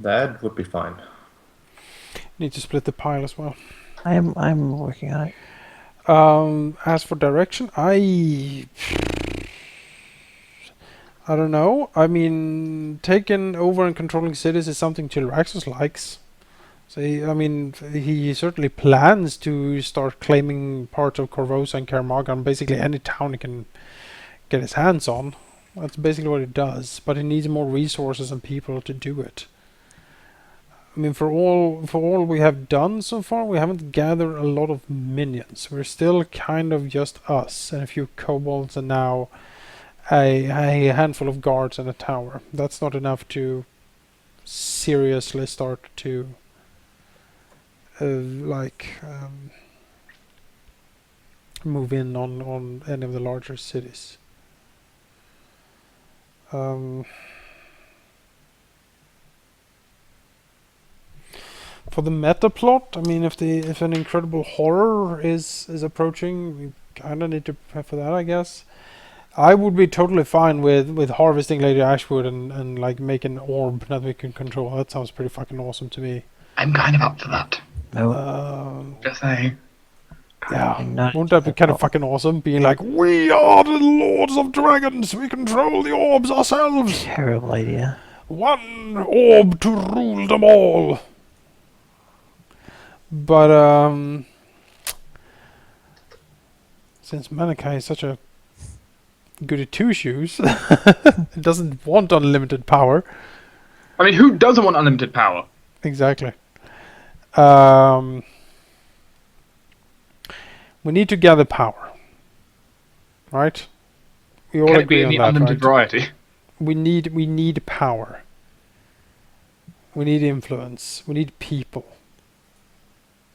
That would be fine. Need to split the pile as well. I'm working on it. As for direction, I don't know. I mean, taking over and controlling cities is something Chilraxus likes. So he certainly plans to start claiming parts of Corvosa and Karamaga, basically any town he can get his hands on. That's basically what he does. But he needs more resources and people to do it. I mean, for all we have done so far, we haven't gathered a lot of minions. We're still kind of just us and a few kobolds, and now a handful of guards and a tower. That's not enough to seriously start to move in on any of the larger cities. For the meta plot, I mean, if an incredible horror is approaching, we kind of need to prepare for that, I guess. I would be totally fine with harvesting Lady Ashwood and like making an orb that we can control. That sounds pretty fucking awesome to me. I'm kind of up for that. No, Just saying. Yeah, not wouldn't that be kind of fucking awesome? Being like, we are the Lords of Dragons. We control the orbs ourselves. terrible idea. One orb to rule them all. But since Malachi is such a goody two shoes, it doesn't want unlimited power. I mean, who doesn't want unlimited power? Exactly. We need to gather power, right? We all Can it agree be in on the that, unlimited right? variety? We need power. We need influence. We need people.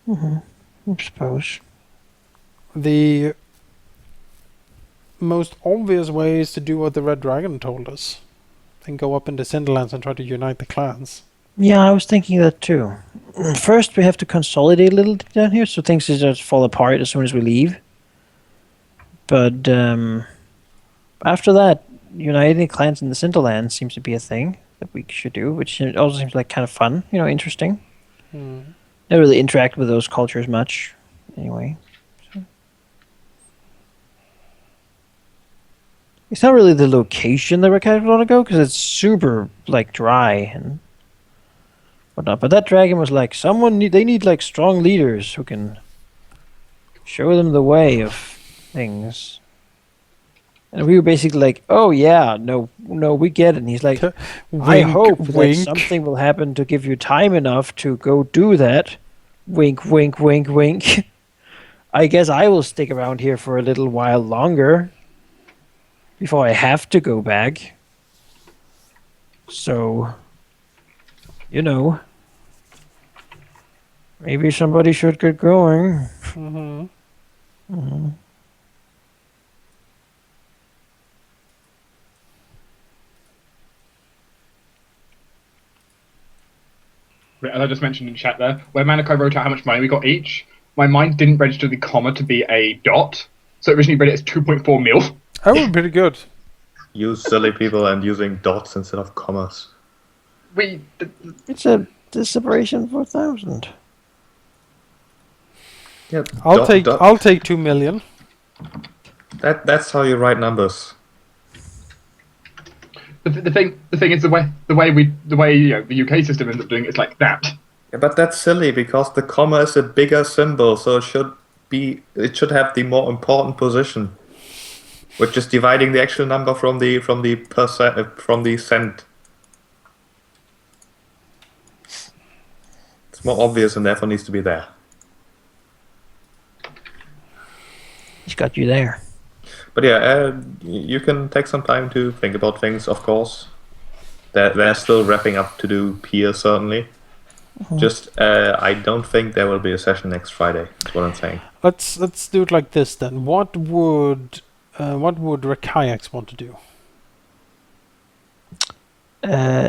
I suppose. The most obvious way is to do what the Red Dragon told us and go up into Cinderlands and try to unite the clans. Yeah, I was thinking that too. First, we have to consolidate a little down here, so things just fall apart as soon as we leave. But after that, uniting clans in the Cinderlands seems to be a thing that we should do, which also seems like kind of fun, interesting. Never really interact with those cultures much, anyway. So. It's not really the location that we're kind of want to go, because it's super like dry and whatnot. But that dragon was like, they need like strong leaders who can show them the way of things. And we were basically like, oh yeah, no, we get it. And he's like, I hope that something will happen to give you time enough to go do that. Wink, wink, wink, wink. I guess I will stick around here for a little while longer before I have to go back. So, maybe somebody should get going. As I just mentioned in chat there, where Manakai wrote out how much money we got each, my mind didn't register the comma to be a dot, so it originally read it as 2.4 mil. That would be pretty good. You silly people and using dots instead of commas. It's a separation for 1,000. Yeah, I'll take 2 million. That's how you write numbers. The thing is the way the UK system ends up doing it's like that. Yeah, but that's silly because the comma is a bigger symbol, so it should have the more important position, which is dividing the actual number from the cent. It's more obvious and therefore needs to be there. He's got you there. But yeah, you can take some time to think about things, of course. They're still wrapping up to do here, certainly. Just, I don't think there will be a session next Friday, that's what I'm saying. Let's do it like this then. What would Rekayax want to do?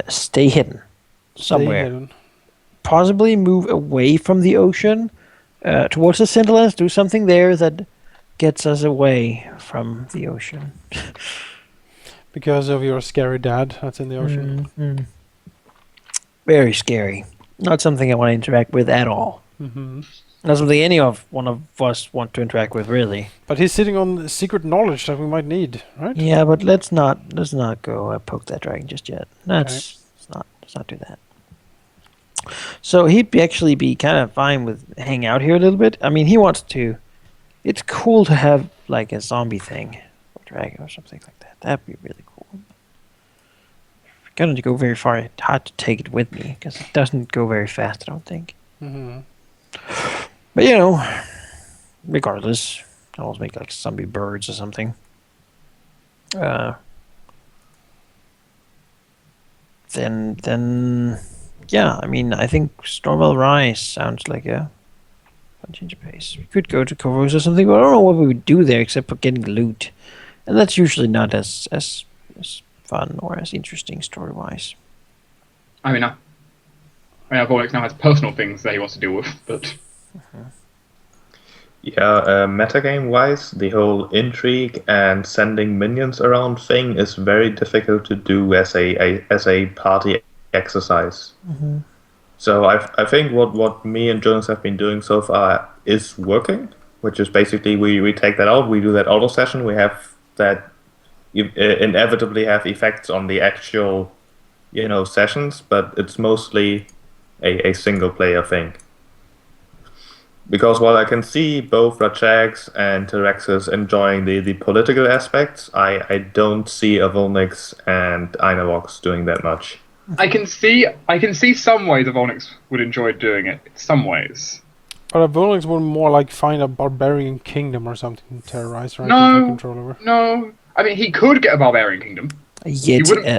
Stay hidden. Somewhere. Stay hidden. Possibly move away from the ocean, towards the Cinderlands, do something there that gets us away from the ocean. Because of your scary dad that's in the ocean. Very scary. Not something I want to interact with at all. Hmm. Not something any of one of us want to interact with, really. But he's sitting on secret knowledge that we might need, right? Yeah, but let's not go poke that dragon just yet. Okay. Let's not do that. So he'd actually be kind of fine with hanging out here a little bit. I mean, he wants to. It's cool to have like a zombie thing, or dragon or something like that. That'd be really cool. If I'm gonna go very far, it's hard to take it with me because it doesn't go very fast. I don't think. Hmm. But you know, regardless, I'll always make like zombie birds or something. Then, yeah. I mean, I think Stormwell Rise sounds like a fun change of pace. We could go to Koros or something, but I don't know what we would do there except for getting loot, and that's usually not as fun or as interesting story wise. I mean, Vortex now has personal things that he wants to deal with, but Yeah, metagame wise, the whole intrigue and sending minions around thing is very difficult to do as a party exercise. So I think what me and Jonas have been doing so far is working, which is basically we take that out, we do that auto session, we have that inevitably have effects on the actual sessions, but it's mostly a single player thing. Because while I can see both Rajax and Tyrexis enjoying the political aspects, I don't see Avonix and Einavox doing that much. I can see some ways Volnix would enjoy doing it. Some ways. But Avonix would more like find a barbarian kingdom or something to terrorize, right? To No, take control over. no. I mean, he could get a barbarian kingdom. A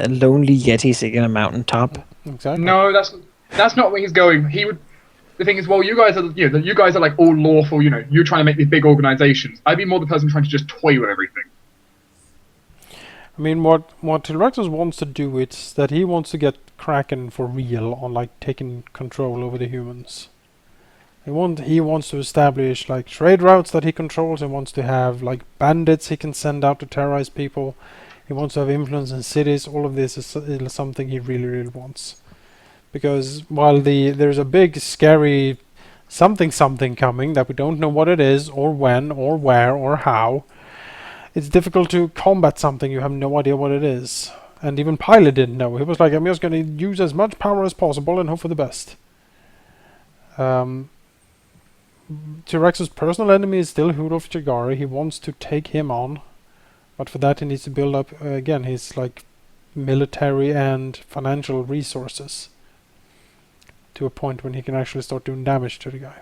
lonely yeti sitting on a mountaintop. Exactly. No, that's not where he's going. He would. The thing is, well, you guys are like all lawful. You're trying to make these big organizations. I'd be more the person trying to just toy with everything. I mean, what Tyrexis wants to do is that he wants to get Kraken for real on like taking control over the humans. He wants to establish like trade routes that he controls. He wants to have like bandits he can send out to terrorize people. He wants to have influence in cities. All of this is something he really, really wants. Because while there's a big scary something coming that we don't know what it is or when or where or how, it's difficult to combat something you have no idea what it is. And even Pilot didn't know. He was like, I'm just going to use as much power as possible and hope for the best. T-Rex's personal enemy is still Huruf Chagari. He wants to take him on. But for that he needs to build up, again, his like military and financial resources to a point when he can actually start doing damage to the guy.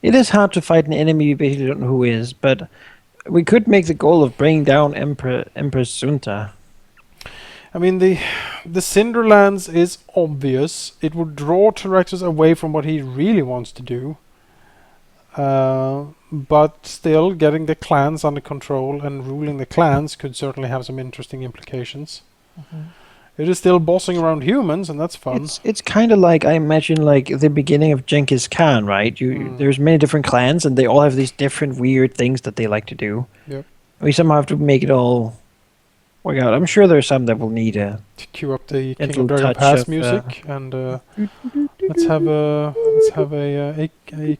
It is hard to fight an enemy you basically don't know who is, but we could make the goal of bringing down Empress Sunta. I mean, the Cinderlands is obvious. It would draw Tyrexis away from what he really wants to do. But still, getting the clans under control and ruling the clans could certainly have some interesting implications. It is still bossing around humans, and that's fun. It's kind of like, I imagine, like the beginning of Genghis Khan, right? There's many different clans, and they all have these different weird things that they like to do. Yep. We somehow have to make it all work out. I'm sure there are some that will need to cue up the King little of Dragon touch Pass of, music, and let's have a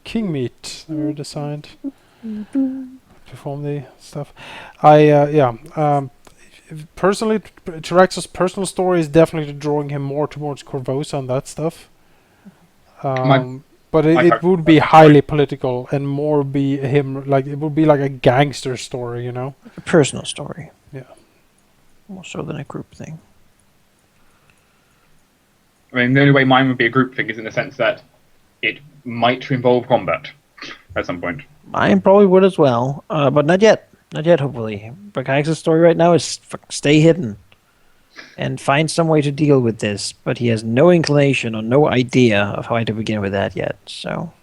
king meet that we designed. Perform the stuff. Personally, Tyrex's personal story is definitely drawing him more towards Corvosa and that stuff. But it would be highly political and more be him, like it would be like a gangster story, you know? a personal story. Yeah. More so than a group thing. I mean, the only way mine would be a group thing is in the sense that it might involve combat at some point. Mine probably would as well, but not yet. Not yet, hopefully. Brakax's story right now is stay hidden and find some way to deal with this, but he has no inclination or no idea of how to begin with that yet, so...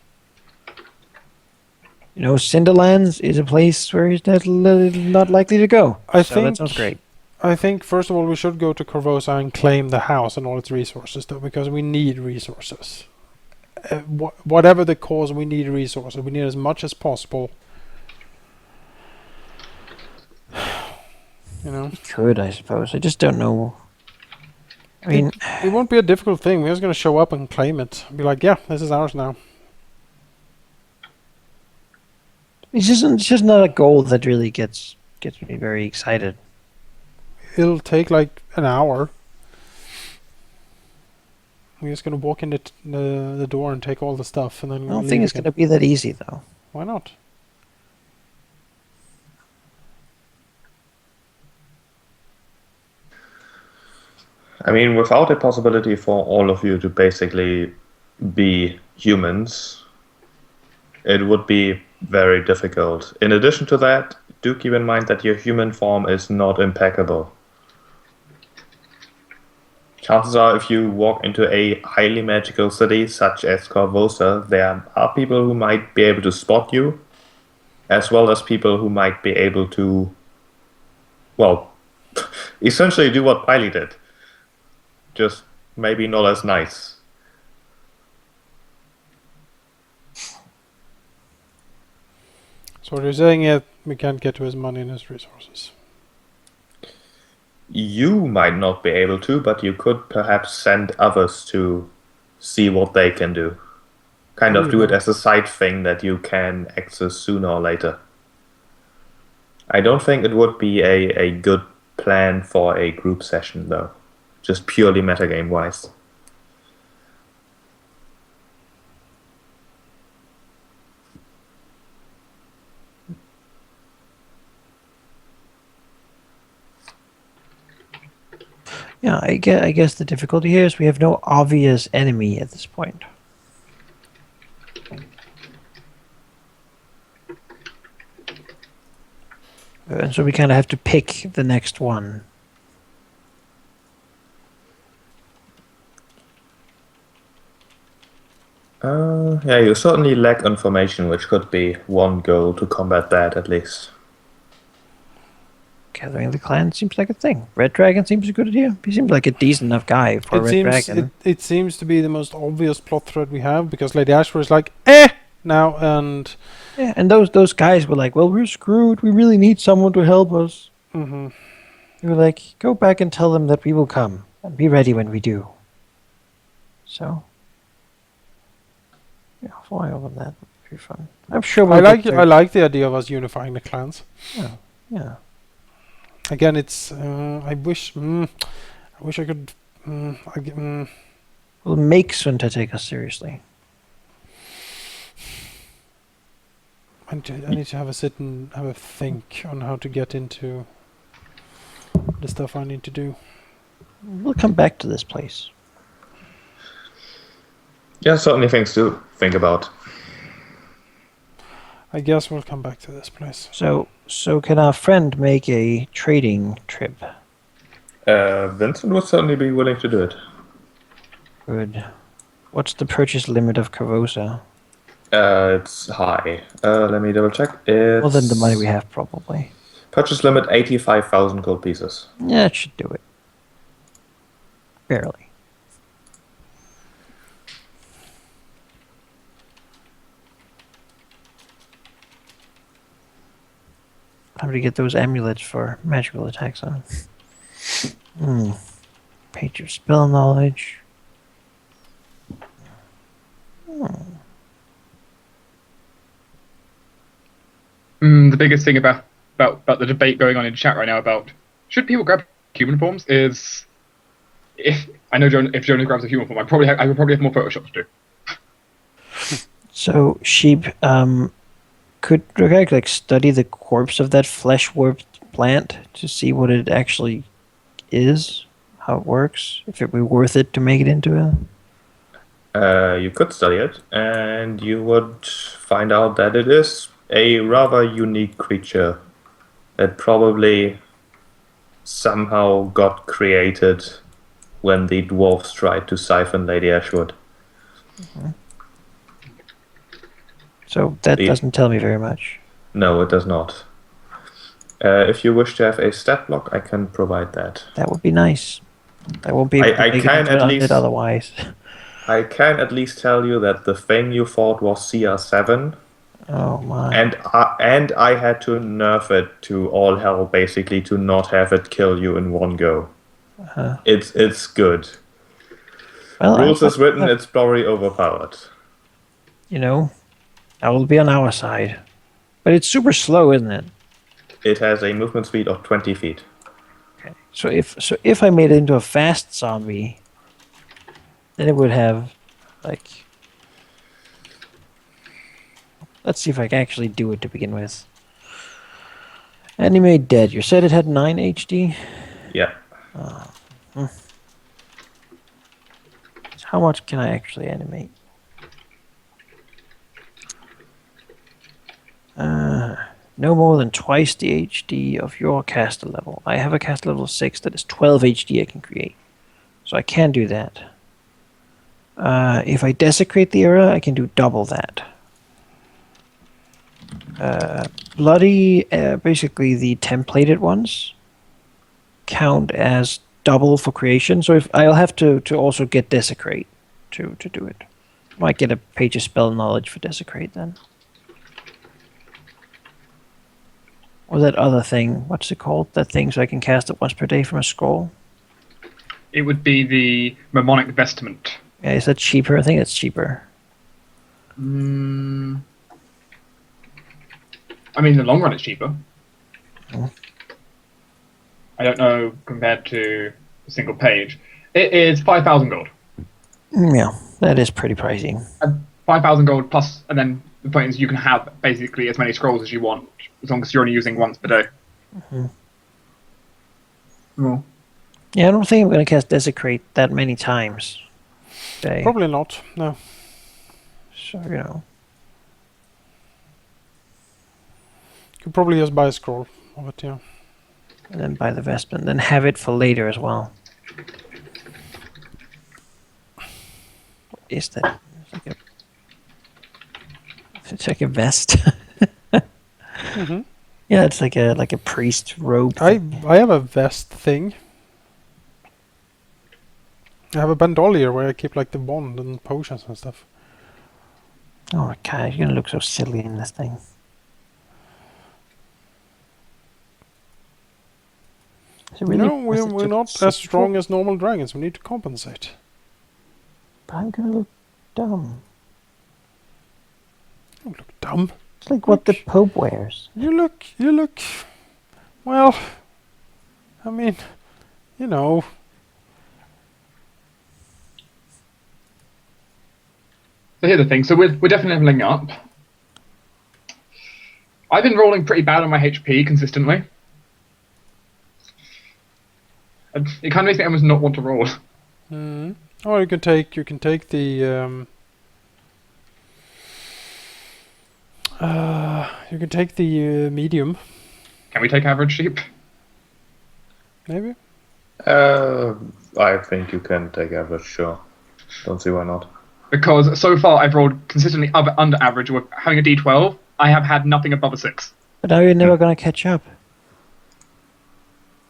Cinderlands is a place where he's not likely to go. I think that sounds great. I think, first of all, we should go to Corvosa and claim the house and all its resources, though, because we need resources. Whatever the cause, we need resources. We need as much as possible. You know? He could, I suppose. I just don't know. I mean, It won't be a difficult thing. We're just gonna show up and claim it. Be like, yeah, this is ours now. it's just not a goal that really gets me very excited. It'll take like an hour. We're just gonna walk in the door and take all the stuff, and then I we'll don't leave think it's again. going to be that easy, though. Why not? I mean, without a possibility for all of you to basically be humans, it would be very difficult. In addition to that, do keep in mind that your human form is not impeccable. Chances are, if you walk into a highly magical city such as Corvosa, there are people who might be able to spot you, as well as people who might be able to, well, essentially do what Piley did. Just maybe not as nice. So what you're saying is we can't get to his money and his resources. You might not be able to, but you could perhaps send others to see what they can do. Kind How of do do you it know? as a side thing that you can access sooner or later. I don't think it would be a good plan for a group session, though. Just purely metagame wise. Yeah, I guess the difficulty here is we have no obvious enemy at this point. And so we kind of have to pick the next one. Yeah, you certainly lack information, which could be one goal to combat that at least. Gathering the clan seems like a thing. Red Dragon seems a good idea. He seems like a decent enough guy for a Red Dragon. It seems to be the most obvious plot thread we have, because Lady Ashford is like, now, and Yeah, and those guys were like, well, we're screwed. We really need someone to help us. mm-hmm. They were like, go back and tell them that we will come and be ready when we do. So, yeah, flying over that would be fun. I'm sure we'll I get there. like the idea of us unifying the clans. Yeah. Again, it's I wish I could. We'll make Sunta take us seriously. I need to have a sit and have a think on how to get into the stuff I need to do. We'll come back to this place. Yeah, certainly things to think about. I guess we'll come back to this place. So can our friend make a trading trip? Vincent would certainly be willing to do it. Good. What's the purchase limit of Corvosa? It's high. Let me double check. It's More than the money we have, probably. Purchase limit 85,000 gold pieces. Yeah, it should do it. Barely. Time to get those amulets for magical attacks on. Page of spell knowledge. The biggest thing about the debate going on in chat right now about should people grab human forms is if Jonah grabs a human form, I would probably have more photoshops to do. So, Sheep, could Dragag like study the corpse of that flesh warped plant to see what it actually is, how it works, if it would be worth it to make it into a. You could study it, and you would find out that it is a rather unique creature that probably somehow got created when the dwarves tried to siphon Lady Ashwood. So that doesn't tell me very much. No, it does not. If you wish to have a stat block, I can provide that. That would be nice. I won't be able to I make can it at until least- it otherwise. I can at least tell you that the thing you fought was CR7, Oh my. and I had to nerf it to all hell, basically, to not have it kill you in one go. It's good. Well, Rules as written, I- it's probably overpowered. you know, I will be on our side. But it's super slow, isn't it? It has a movement speed of 20 feet. Okay. So if I made it into a fast zombie, then it would have like. Let's see if I can actually do it to begin with. Animate dead. You said it had 9 HD. Yeah. So how much can I actually animate? No more than twice the HD of your caster level. I have a caster level 6 that is 12 HD I can create. So I can do that. If I desecrate the area, I can do double that. Bloody, basically the templated ones, count as double for creation. So if I'll have to also get desecrate to do it. Might get a page of spell knowledge for desecrate then. Or that other thing, what's it called? That thing so I can cast it once per day from a scroll? It would be the Mnemonic Vestment. Yeah, is that cheaper? I think it's cheaper. Mm, I mean, in the long run, it's cheaper. Oh. I don't know compared to a single page. It is 5,000 gold. Yeah, that is pretty pricey. 5,000 gold plus, and then the point is you can have basically as many scrolls as you want, as long as you're only using once per day. Well, Yeah, I don't think I'm going to cast desecrate that many times. Okay. Probably not. No. So, you know. Could probably just buy a scroll of it, yeah. And then buy the vestment, then have it for later as well. What is that? It's like a vest. Mm-hmm. Yeah, it's like a priest robe. I have a vest thing. I have a bandolier where I keep like the wand and potions and stuff. Oh god, you're gonna look so silly in this thing. Is it really worth it We're to not sit as strong for? as normal dragons. We need to compensate. But I'm gonna look dumb. Don't look dumb. It's like what the Look. Pope wears. You look, well, I mean, you know. so here's the thing. So we're definitely leveling up. I've been rolling pretty bad on my HP consistently. And it kind of makes me almost not want to roll. Or you can take the medium, Can we take average sheep? maybe. I think you can take average, sure. Don't see why not. Because so far I've rolled consistently under average. With having a D12, I have had nothing above a 6. But now you're never gonna catch up.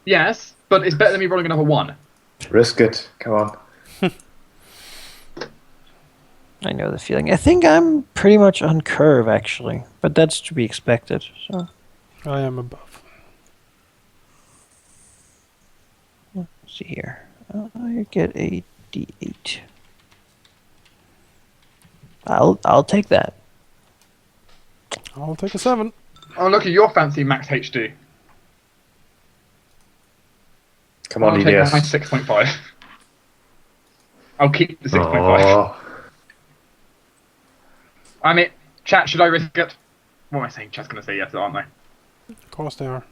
Yes, but it's better than me rolling another 1. Risk it. Come on. I know the feeling. I think I'm pretty much on curve actually, but that's to be expected. So I am above. let's see here. I get a D8. I'll take that. I'll take a 7. Oh, look at your fancy max HD. Come I'll on, take my EDS. 6.5. I'll keep the 6.5. Oh, I mean, chat, should I risk it? What am I saying? Chat's going to say yes, aren't they? Of course they are.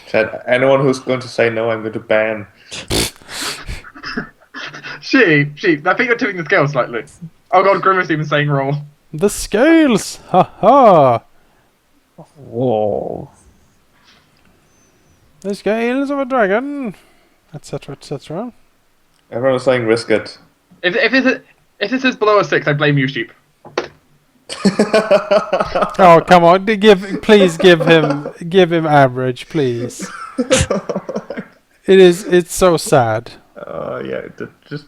Chad, anyone who's going to say no, I'm going to ban. Sheep. I think you're tipping the scale slightly. Oh god, Grimace even saying roll. The scales! Ha ha! Whoa. The scales of a dragon! Etc. etc. Everyone is saying risk it. If this is below a 6, I blame you, Sheep. Oh come on! Please give him average, please. It's so sad. Yeah, just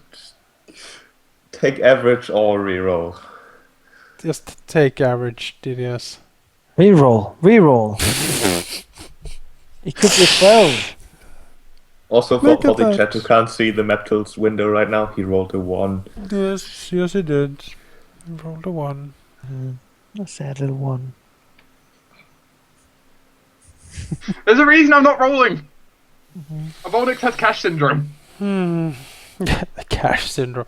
take average or reroll. Just take average, DDS. Reroll. It could be 12. Also, Look for at the that. chat who can't see the map tools window right now, he rolled a 1. Yes, yes, he did. Rolled a 1. A sad little one. There's a reason I'm not rolling. Evoldex has cash syndrome. Cash syndrome.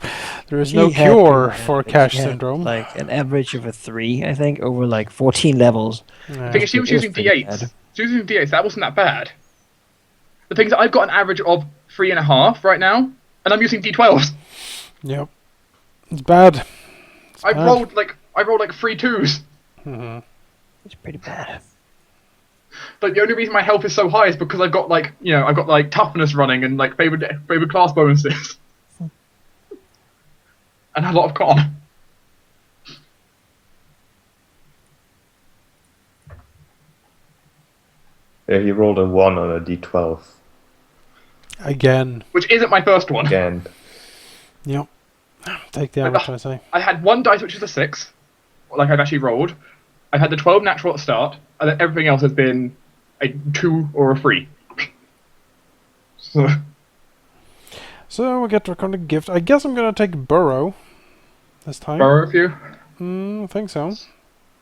There is He no had cure pretty bad. for He cash had, syndrome. like an average of a 3, I think, over like 14 levels. Yeah. The thing is, she was It was using pretty D8s. bad. She was using D8s. That wasn't that bad. The thing is, I've got an average of 3.5 right now, and I'm using D12s. Yep. It's bad. I bad. rolled like 3 2s. Mm-hmm. It's pretty bad. Like the only reason my health is so high is because I've got like toughness running and like favored class bonuses, and a lot of con. Yeah, he rolled a 1 on a d12. Again. Which isn't my first one. Again. Yep. Take the average, I say. I had one dice which is a 6, like I've actually rolled. I've had the 12 natural at the start, and then everything else has been a 2 or a 3. So we get Draconic Gift. I guess I'm gonna take Burrow this time. Borrow a few. I think so.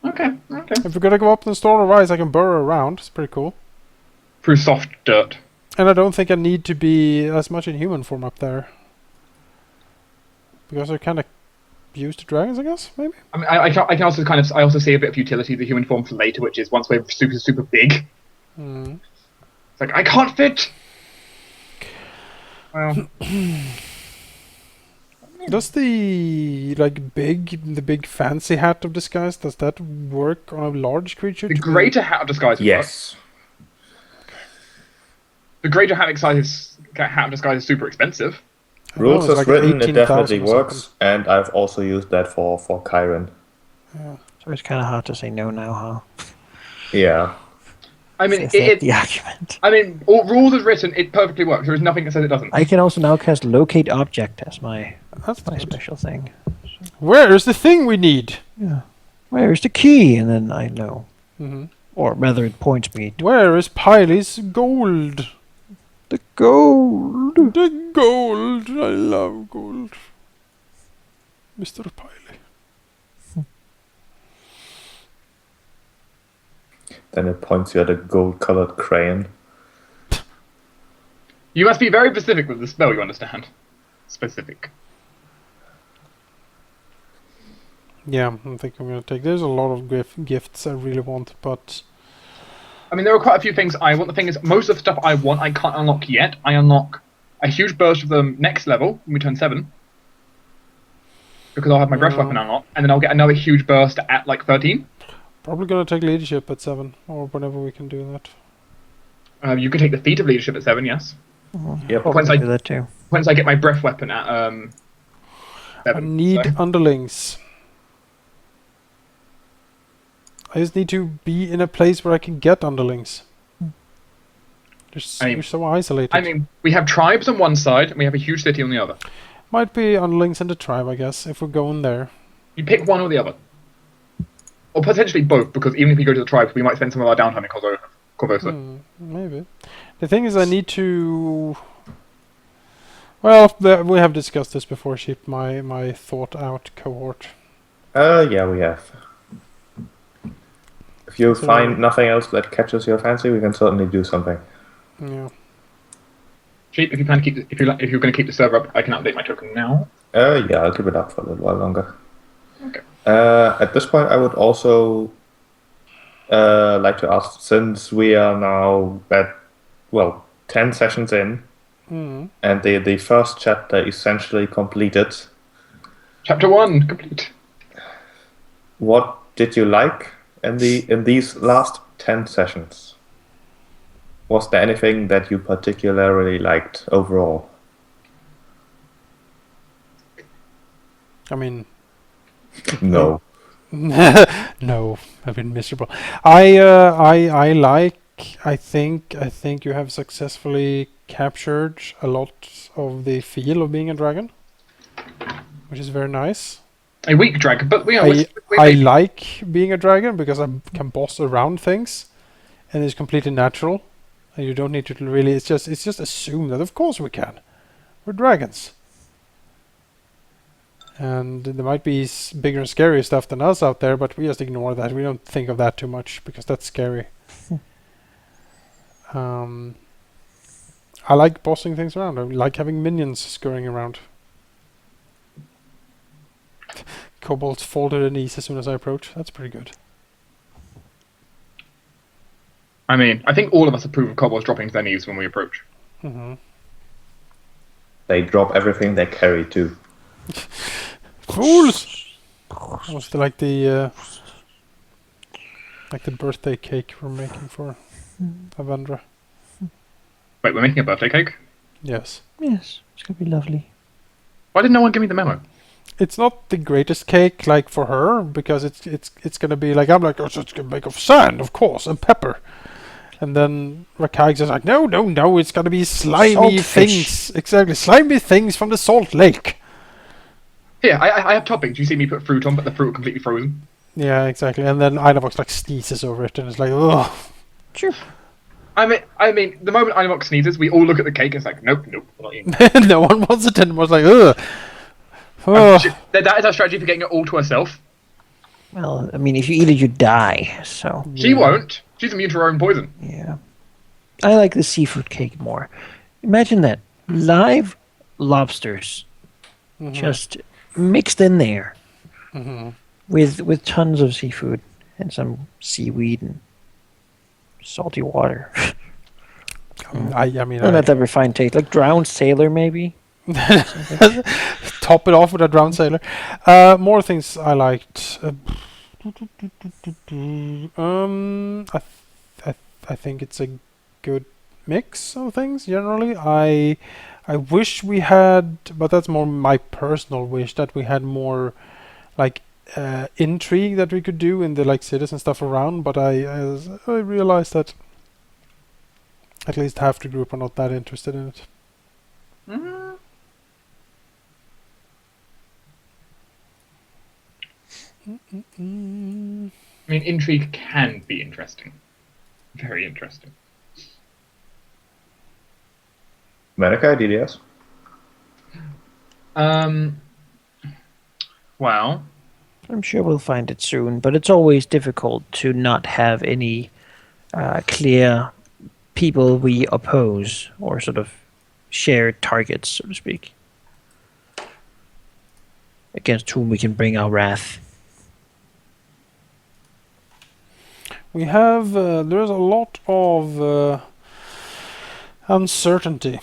Okay. If we're gonna go up and store a rise, I can burrow around. It's pretty cool. Through soft dirt. And I don't think I need to be as much in human form up there. Because I kind of used to dragons, I guess, maybe? I mean, I can also I also see a bit of utility of the human form for later, which is once we're super big. It's like I can't fit. Well, Does the big fancy hat of disguise, does that work on a large creature? the to be- greater hat of disguise. would work. Yes. The greater hat of disguise is super expensive. I know, Rules it's as like written, it 18,000 definitely or works, something. and I've also used that for Kyron. So it's kind of hard to say no now, huh? Yeah. I mean, Is that the argument? I mean, all rules as written, it perfectly works. There is nothing that says it doesn't. I can also now cast Locate Object as my That's good. special thing. Where is the thing we need? Yeah. Where's the key? And then I know. Mm-hmm. Or rather, it points me to Where is Piley's gold? the gold. The gold. I love gold. Mr. Piley. Then it points you at a gold-colored crayon. You must be very specific with the spell. You understand? Specific. Yeah, I think I'm gonna take. There's a lot of gifts I really want, but I mean, there are quite a few things I want. The thing is, most of the stuff I want, I can't unlock yet. I unlock a huge burst of them next level when we turn 7. Because I'll have my breath weapon unlocked, and then I'll get another huge burst at like 13. probably gonna take leadership at 7 or whenever we can do that. You can take the feat of leadership at 7, yes. Yep. Once I do that too. once I get my breath weapon at 7. I need so. underlings. I just need to be in a place where I can get underlings. You're so isolated. I mean, we have tribes on one side, and we have a huge city on the other. Might be underlings in the tribe, I guess, if we're going there. You pick one or the other. Or potentially both, because even if we go to the tribes, we might spend some of our downtime in Corvosa. Maybe. The thing is, I need to... Well, we have discussed this before, Sheep, my thought-out cohort. Yeah, we have. If you So- find nothing else that catches your fancy, we can certainly do something. Yeah. Sheep, if you plan to keep if you're going to keep the server up, I can update my token now. Yeah, I'll keep it up for a little while longer. Okay. At this point, I would also like to ask, since we are now at, 10 sessions in, and the first chapter essentially completed, Chapter 1 complete. what did you like in these last 10 sessions? Was there anything that you particularly liked overall? I mean... No. No, I've been miserable. I think you have successfully captured a lot of the feel of being a dragon, which is very nice. A weak dragon, but we are. I like being a dragon because I can boss around things, and it's completely natural. And you don't need to really. It's just assume that of course we can. We're dragons. And there might be bigger and scarier stuff than us out there, but we just ignore that. We don't think of that too much because that's scary. I like bossing things around. I like having minions scurrying around. Kobolds fall to their knees as soon as I approach. That's pretty good. I mean, I think all of us approve of kobolds dropping to their knees when we approach. Mm-hmm. They drop everything they carry too. Fools! Was like the birthday cake we're making for Avandra. Wait, we're making a birthday cake? Yes. Yes, it's gonna be lovely. Why did no one give me the memo? It's not the greatest cake like for her because it's gonna be like I'm like oh, so it's gonna make of sand, of course, and pepper. And then Rakag's is like, no, it's gonna be slimy Saltfish. things. Exactly, slimy things from the salt lake. Here, I have toppings. You see me put fruit on, but the fruit completely frozen. Yeah, exactly. And then Einavox like sneezes over it, and it's like, ugh. Sure. I mean, the moment Inomox sneezes, we all look at the cake and it's like, nope, we're not eating. No one wants it, and was like, ugh. Ugh. That is our strategy for getting it all to herself. Well, I mean, if you eat it, you die. So She won't. She's immune to her own poison. yeah, I like the seafood cake more. Imagine that live lobsters just mixed in there with tons of seafood and some seaweed and salty water. I mean, Not that refined taste, like drowned sailor maybe. top it off with a drowned sailor. More things I liked. I think it's a good mix of things generally. I wish we had, but that's more my personal wish, that we had more like intrigue that we could do in the like cities and stuff around. But I realized that at least half the group are not that interested in it. I mean, intrigue can be interesting. Very interesting. Medica, DDS? Well, I'm sure we'll find it soon, but it's always difficult to not have any clear people we oppose or sort of shared targets, so to speak, against whom we can bring our wrath. We have there's a lot of uncertainty.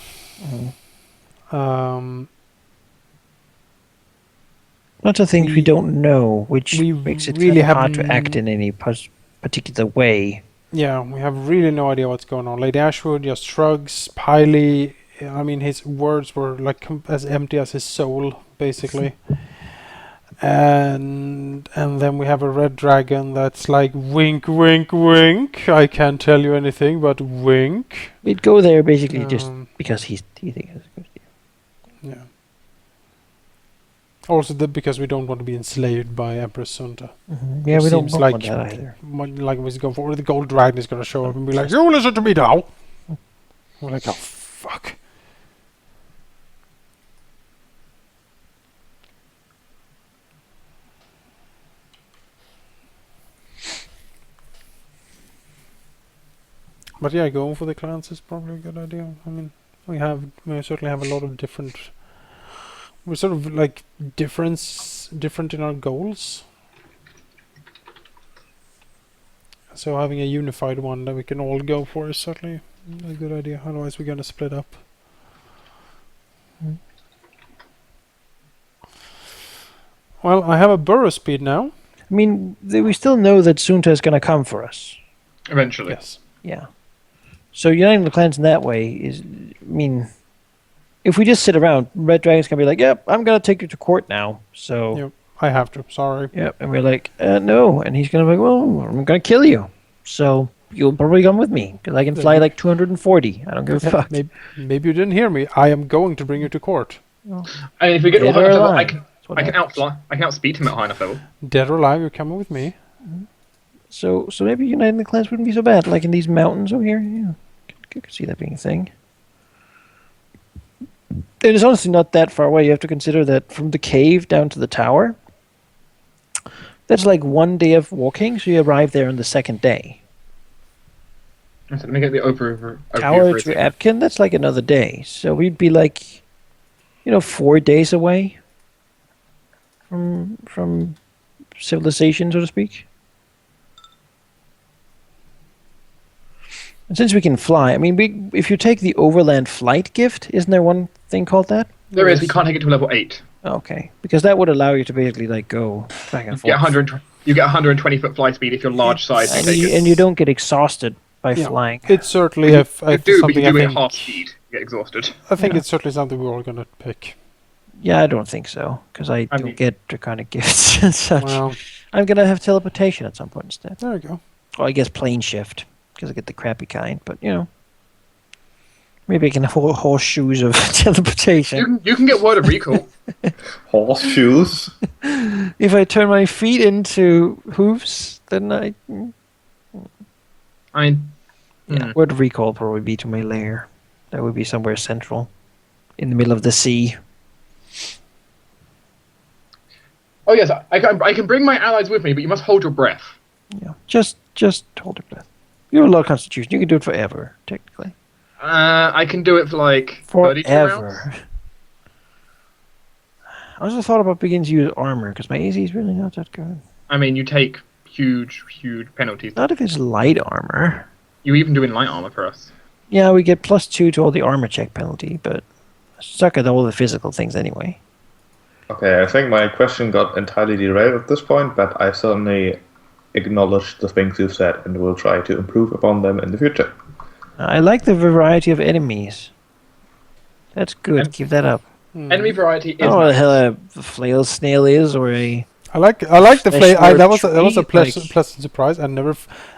Lots of things we don't know, which we makes it really kind of hard to have act in any particular way. Yeah, we have really no idea what's going on. Lady Ashwood just shrugs. Piley, I mean, his words were like as empty as his soul, basically. And then we have a red dragon that's like wink, wink, wink. I can't tell you anything, but wink. We'd go there basically just because he thinks it's a good idea. Yeah. Also, because we don't want to be enslaved by Empress Sunta. Yeah, It we don't seems want like that either. like was going for the gold dragon is going to show up and be like, "You listen to me now." We're like, "Oh fuck." But yeah, going for the clans is probably a good idea. I mean, we certainly have a lot of different. We're sort of like different in our goals. So having a unified one that we can all go for is certainly a good idea. Otherwise, we're gonna split up. Well, I have a burrow speed now. I mean, we still know that Sunta is going to come for us. eventually. Yes. Yeah. So uniting the clans in that way is, I mean, if we just sit around, Red Dragon's going to be like, yep, I'm going to take you to court now. So, Yep. I have to. Sorry. yep. And we're like, no. And he's going to be like, well, I'm going to kill you. So you'll probably come with me because I can fly like 240. I don't give a fuck. Maybe you didn't hear me. I am going to bring you to court. And if we get to a Dead high or enough level, alive. That's what I can happens. outspeed him at a high enough level. Dead or alive, you're coming with me. So maybe uniting the clans wouldn't be so bad. Like in these mountains over here, yeah. I could see that being a thing. It is honestly not that far away. You have to consider that from the cave down to the tower, that's like 1 day of walking, so you arrive there on the second day. So let me get the overview Tower for a to second. Atkin, that's like another day. So we'd be like, 4 days away from civilization, so to speak. And since we can fly, I mean, if you take the overland flight gift, isn't there one thing called that? There is. We can't take it to level 8. Okay, because that would allow you to basically like go back and forth. You get 120-foot fly speed if you're large size. And you don't get exhausted by Yeah. flying. It's certainly You do, but you something do I it at think. half speed. You get exhausted. I think Yeah. it's certainly something we're all gonna pick. Yeah, I don't think so, because I don't mean- get draconic gifts and such. Well, I'm gonna have teleportation at some point instead. there we go. Or I guess plane shift, because I get the crappy kind. But maybe I can have horseshoes of teleportation. You can get word of recall. Horseshoes. If I turn my feet into hooves, then I I mean, yeah, word of recall probably be to my lair. That would be somewhere central, in the middle of the sea. oh yes, I can bring my allies with me, but you must hold your breath. Yeah, just hold your breath. You have a low constitution. You can do it forever, technically. I can do it for like 32 rounds. Forever. I also thought about beginning to use armor because my AC is really not that good. I mean, you take huge penalties. Not if it's light armor. You even do in light armor for us. Yeah, we get +2 to all the armor check penalty, but I suck at all the physical things anyway. Okay, I think my question got entirely derailed at this point, but I certainly acknowledge the things you've said and will try to improve upon them in the future. I like the variety of enemies. That's good. And- Keep that up. Enemy variety is. I don't know what the hell a flail snail is or a. I like the Flesh flail. or That was a tree, pleasant surprise.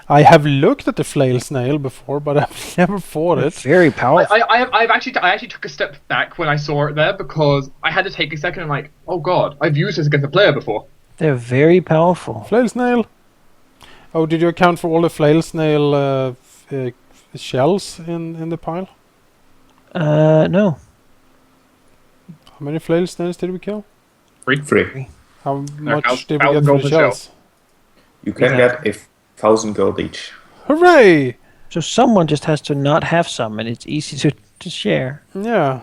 I have looked at the flail snail before, but I've never fought it. Very powerful. I actually took a step back when I saw it there because I had to take a second and like, oh god, I've used this against a player before. They're very powerful. Flail snail. Oh, did you account for all the flail snail shells in the pile? No. How many flail snails did we kill? Free. How much did we thousand get for gold the per shell. shells? You can get 1,000 gold each. Hooray! So someone just has to not have some, and it's easy to share. Yeah.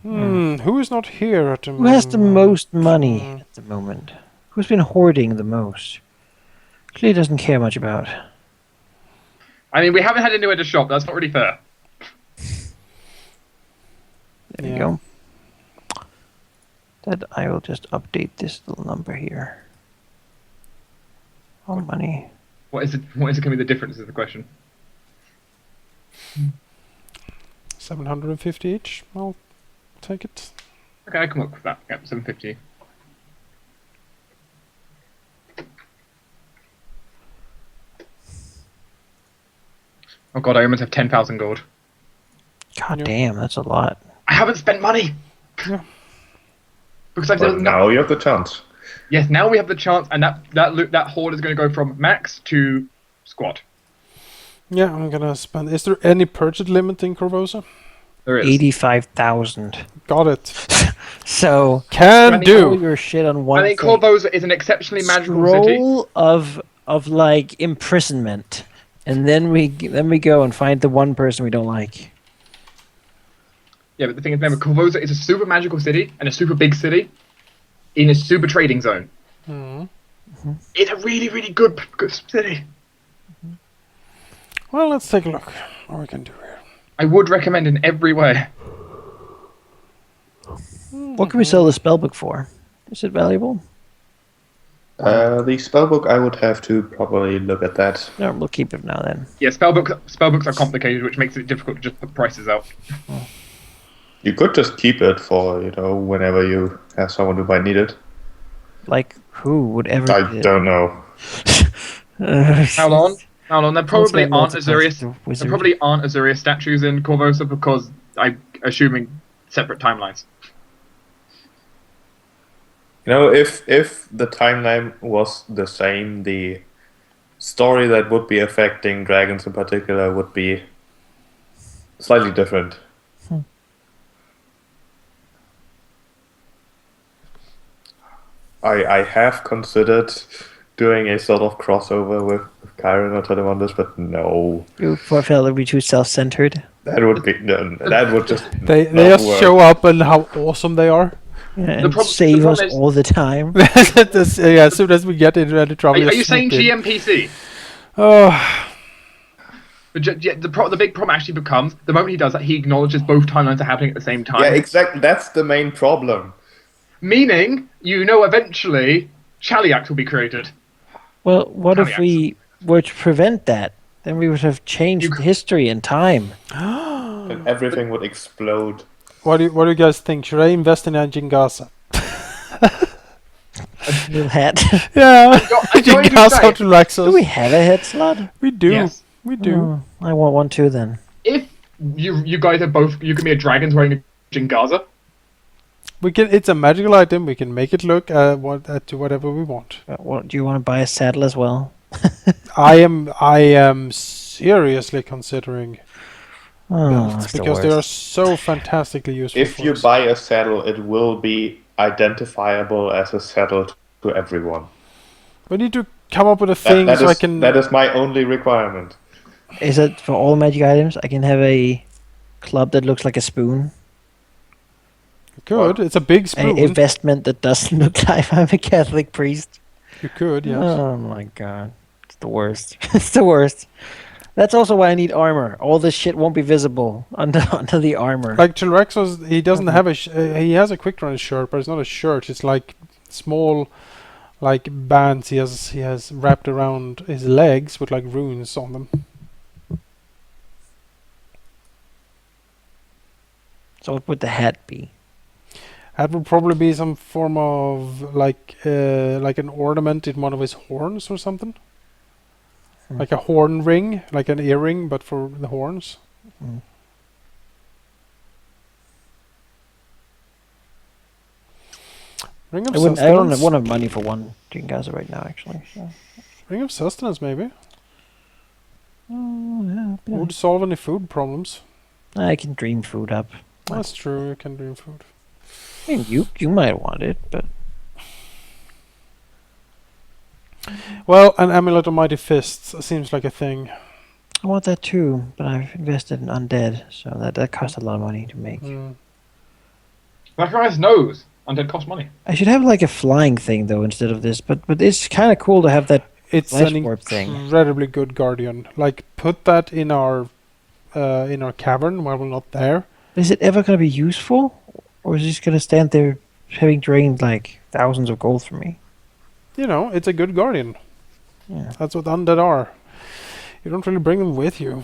Who is not here at the Who moment? has the most money at the moment? Who's been hoarding the most? Clearly doesn't care much about. I mean, we haven't had anywhere to shop. That's not really fair. There you Yeah. go. That I will just update this little number here. All money. What is it going to be the difference? Is the question. 750 each. I'll take it. Okay, I can work with that. Yep, 750. Oh god, I almost have 10,000 gold. God Yeah. damn, that's a lot. I haven't spent money. Yeah. Because I've But done now you have the chance. Yes, now we have the chance, and that horde is going to go from max to squad. Yeah, I'm gonna spend. Is there any purchase limit in Corvosa? There is. 85,000. Got it. So Can Running throw do. your shit on one I think thing. Corvosa is an exceptionally magical city. Scroll of like imprisonment, and then we go and find the one person we don't like. Yeah, but the thing is, remember, Corvosa is a super magical city and a super big city in a super trading zone. Mhm. It's a really, really good city. Well, let's take a look. What we can do here. I would recommend in every way. What can we sell the spellbook for? Is it valuable? The spellbook, I would have to probably look at that. No, we'll keep it now then. Yeah, spellbooks are complicated, which makes it difficult to just put prices out. You could just keep it for, whenever you have someone who might need it. Like who would ever? I don't know. How long? There probably get aren't multiple Azurius. to There wizard. probably aren't Azurius statues in Corvosa because I'm assuming separate timelines. If the timeline was the same, the story that would be affecting dragons in particular would be slightly different. I have considered doing a sort of crossover with Chiron or Telemondus, but no. You felt it would be too self-centered. That would be that would just They not just work. show up and how awesome they are. Yeah, and the save us problem is- all the time. Yeah, as soon as we get into any trouble, Are you just saying swoop in. GMPC? Oh, The big problem actually becomes the moment he does that, he acknowledges both timelines are happening at the same time. Yeah, exactly. That's the main problem. Meaning, eventually, Chaliax will be created. Well, what if Caveats. we were to prevent that? Then we would have changed history and time. And everything would explode. what do you guys think? Should I invest in Jingaza? Little hat. Yeah, I don't even Jingaza say- to Raxos. Do we have a head slot? We do. Yes. We do. Oh, I want one too then. If you guys are both, you can be a dragons wearing a Jingaza. We can. It's a magical item. We can make it look to whatever we want. What, do you want to buy a saddle as well? I am seriously considering Oh, belts that's the because they are worst. so fantastically useful. If for you us. buy a saddle, it will be identifiable as a saddle to everyone. We need to come up with a thing That so is, I can. that is my only requirement. Is it for all magic items? I can have a club that looks like a spoon. Good. It's a big spoon. A vestment that doesn't look like I'm a Catholic priest. You could, yes. Oh my god. It's the worst. It's the worst. That's also why I need armor. All this shit won't be visible under the armor. Like Chilrexos, he doesn't have a. He has a quick run shirt, but it's not a shirt. It's like small, like bands he has wrapped around his legs with like runes on them. So what would the hat be? That would probably be some form of like an ornament in one of his horns or something. Like a horn ring, like an earring, but for the horns. Mm. Ring of I don't sustenance. want have money for one Jingaza right now, actually. So. Ring of sustenance, maybe. Oh, yeah. Would solve any food problems. I can dream food up. That's true. You can dream food. I mean, you might want it, but Well, an amulet of mighty fists seems like a thing. I want that too. But I've invested in undead, so that costs a lot of money to make. Mm. Zacharias knows undead cost money. I should have like a flying thing though instead of this. But it's kind of cool to have that. It's Flash an warp thing. incredibly good guardian. Like, put that in our cavern while we're not there. Is it ever going to be useful, or is it just going to stand there having drained like thousands of gold from me? You know, it's a good guardian. Yeah. That's what undead are. You don't really bring them with you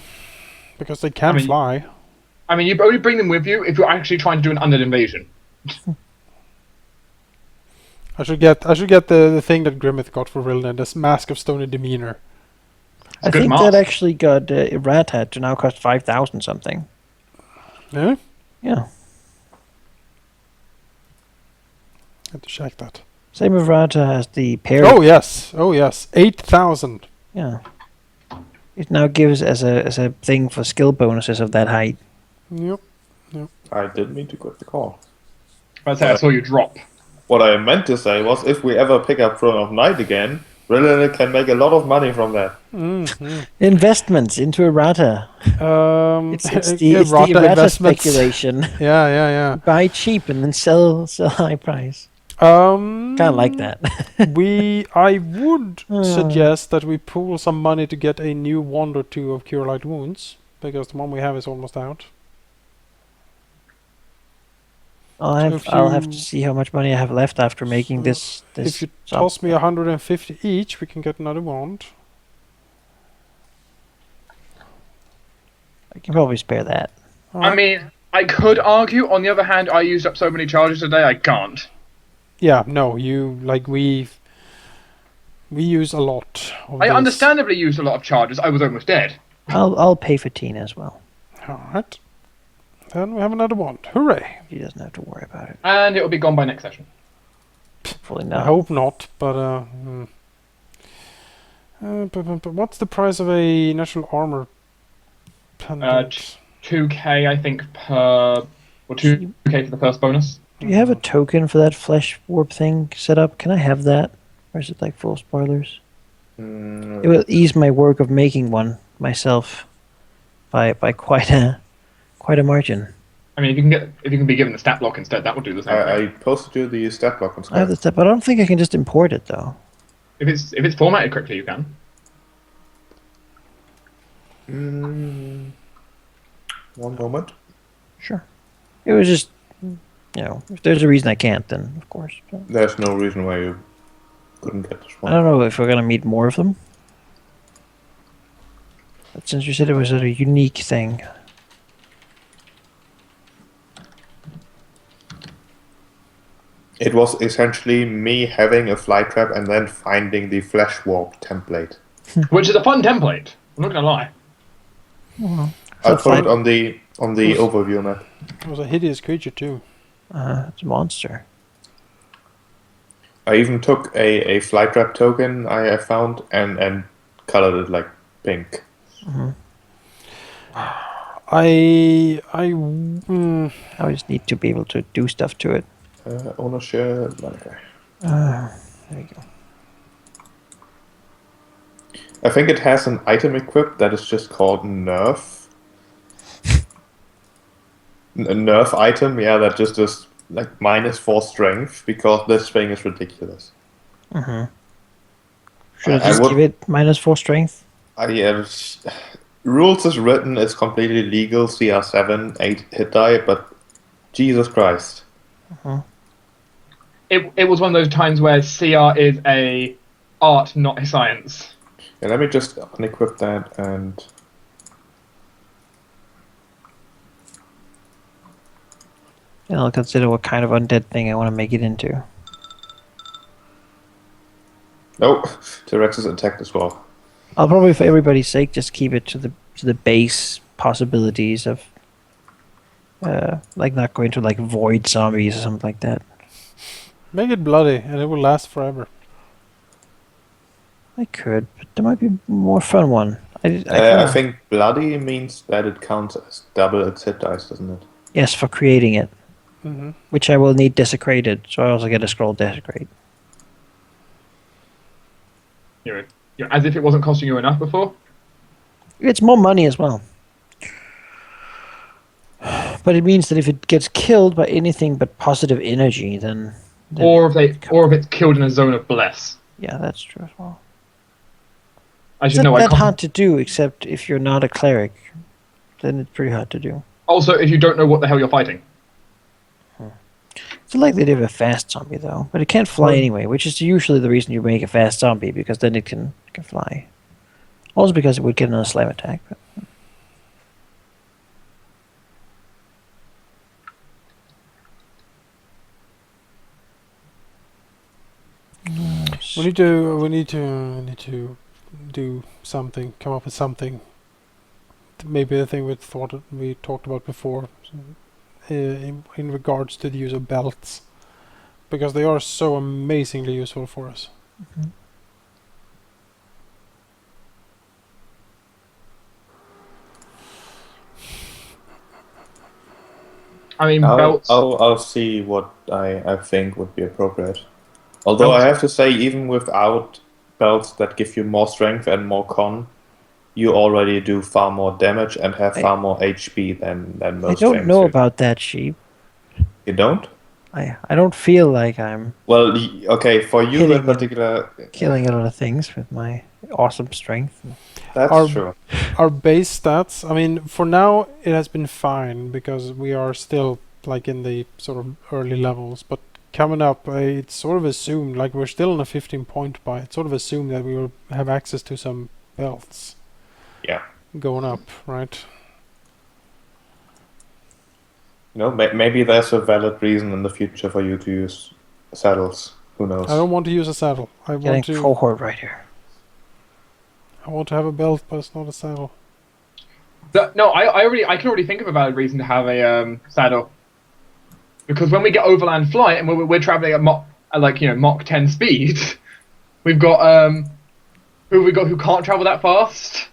because they can't mean- fly. I mean, you only bring them with you if you're actually trying to do an undead invasion. I should get the thing that Grimmith got for Rilden, this Mask of Stony Demeanor. I good think mask. that actually got Errata to now cost 5,000 something. Yeah? Yeah. Had to check that. Same with Errata as the pair. Oh yes. 8,000. Yeah. It now gives as a thing for skill bonuses of that height. Yep. I didn't mean to quit the call. I say I saw you drop. What I meant to say was, if we ever pick up Throne of Night again, Rillen can make a lot of money from that. Investments into Errata. It's the Errata Errata investments. speculation. Yeah. Buy cheap and then sell high price. Kind Kind of like that. I would Hmm. suggest that we pool some money to get a new wand or two of Cure Light Wounds, because the one we have is almost out. if I'll have to you- see how much money I have left after making this. If you job. toss me 150 each, we can get another wand. I can probably spare that. I mean, I could argue. On the other hand, I used up so many charges today, I can't. Yeah, no, we use a lot. Of I these. understandably used a lot of charges. I was almost dead. I'll pay for Tina as well. All right. Then we have another wand. Hooray! She doesn't have to worry about it. And it'll be gone by next session. Hopefully I not. hope not, but but what's the price of a natural armor pendant? 2k, I think, or 2k for the first bonus. Do you have a token for that flesh warp thing set up? Can I have that? Or is it like full spoilers? It will ease my work of making one myself by quite a margin. I mean, if you can be given the stat block instead, that would do the same I thing. posted you the stat block on I have Skype. the step, but I don't think I can just import it though. If it's formatted correctly, you can. One moment. Sure. It was just, if there's a reason I can't, then of course. But There's no reason why you couldn't get this I one. don't know if we're gonna meet more of them. But since you said it was a unique thing, It was essentially me having a fly trap and then finding the flesh warp template. Which is a fun template. I'm not gonna lie. I'll put it fine. on the overview map. It was a hideous creature too. it's a monster. I even took a fly trap token I found and colored it like pink. I I just need to be able to do stuff to it. Ownership. Okay. There you go. I think it has an item equipped that is just called Nerf. A Nerf item, yeah, that just does like -4 strength because this thing is ridiculous. Should I I just would- give it -4 strength? Rules is written, it's completely legal, CR7, 8 hit die, but Jesus Christ. It was one of those times where CR is a art, not a science. Yeah, let me just unequip that and... And I'll consider what kind of undead thing I want to make it into. Oh, T-Rex is attacked as well. I'll probably, for everybody's sake, just keep it to the base possibilities of, like not going to like void zombies or something like that. make it bloody and it will last forever. I could, but there might be a more fun one. I think bloody means that it counts as double its hit dice, doesn't it? Yes, for creating it, Mm-hmm. which I will need desecrated, so I also get a scroll desecrate. As if it wasn't costing you enough before. It's more money as well. But it means that if it gets killed by anything but positive energy, then Or if it's killed in a zone of bless. yeah, that's true as well. I It's should not know. that hard to do, except if you're not a cleric, then it's pretty hard to do. Also, if you don't know what the hell you're fighting. It's likely to have a fast zombie though, but it can't fly anyway, which is usually the reason you make a fast zombie, because then it can fly. Also because it would get another slam attack. But We need to do something. Come up with something. Maybe the thing we talked about before, in regards to the use of belts, because they are so amazingly useful for us. I mean, I'll, belts. I'll see what I think would be appropriate. Although I have to say, even without belts that give you more strength and more con, you already do far more damage and have far more HP than most I don't things know do. about that, sheep. You don't? I don't feel like I'm Well, okay, for you Hitting in particular, killing a lot of things with my awesome strength. that's Our- true. Our base stats, I mean, for now it has been fine because we are still like in the sort of early levels, but coming up, it's sort of assumed, like we're still on a 15-point buy, it's sort of assumed that we will have access to some belts. Yeah. Going up, right? You know, maybe there's a valid reason in the future for you to use saddles. Who knows? I don't want to use a saddle. I Getting cohort right here. want to have a belt, but it's not a saddle. No, I can already think of a valid reason to have a saddle. Because when we get overland flight and we're traveling at Mach 10 speed, we've got who can't travel that fast?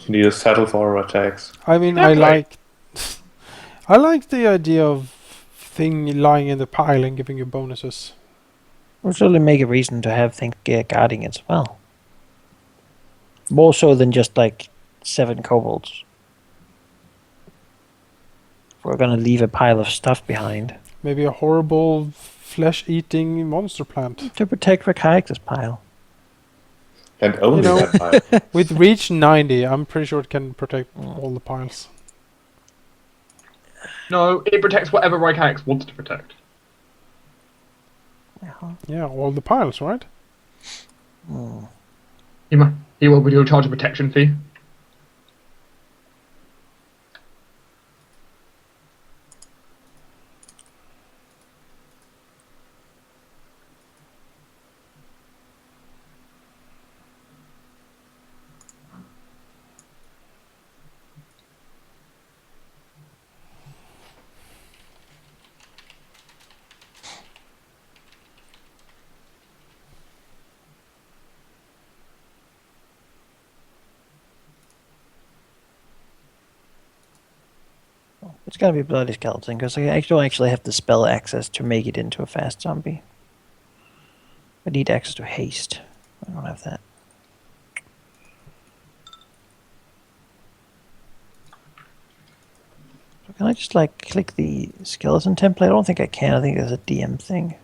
You need to settle for attacks. I mean, Definitely. I like the idea of thing lying in the pile and giving you bonuses. Would certainly make a reason to have things guarding it as well. More so than just like 7 kobolds. If we're gonna leave a pile of stuff behind. Maybe a horrible flesh-eating monster plant. To protect Rakaik's pile. And only know- that pile. With reach 90, I'm pretty sure it can protect all the piles. No, it protects whatever Rykax wants to protect. Yeah, all the piles, right? He will charge a protection fee. It's gotta be Bloody Skeleton, because I don't actually have the spell access to make it into a fast zombie. I need access to haste. I don't have that. So can I just like click the skeleton template? I don't think I can. I think there's a DM thing.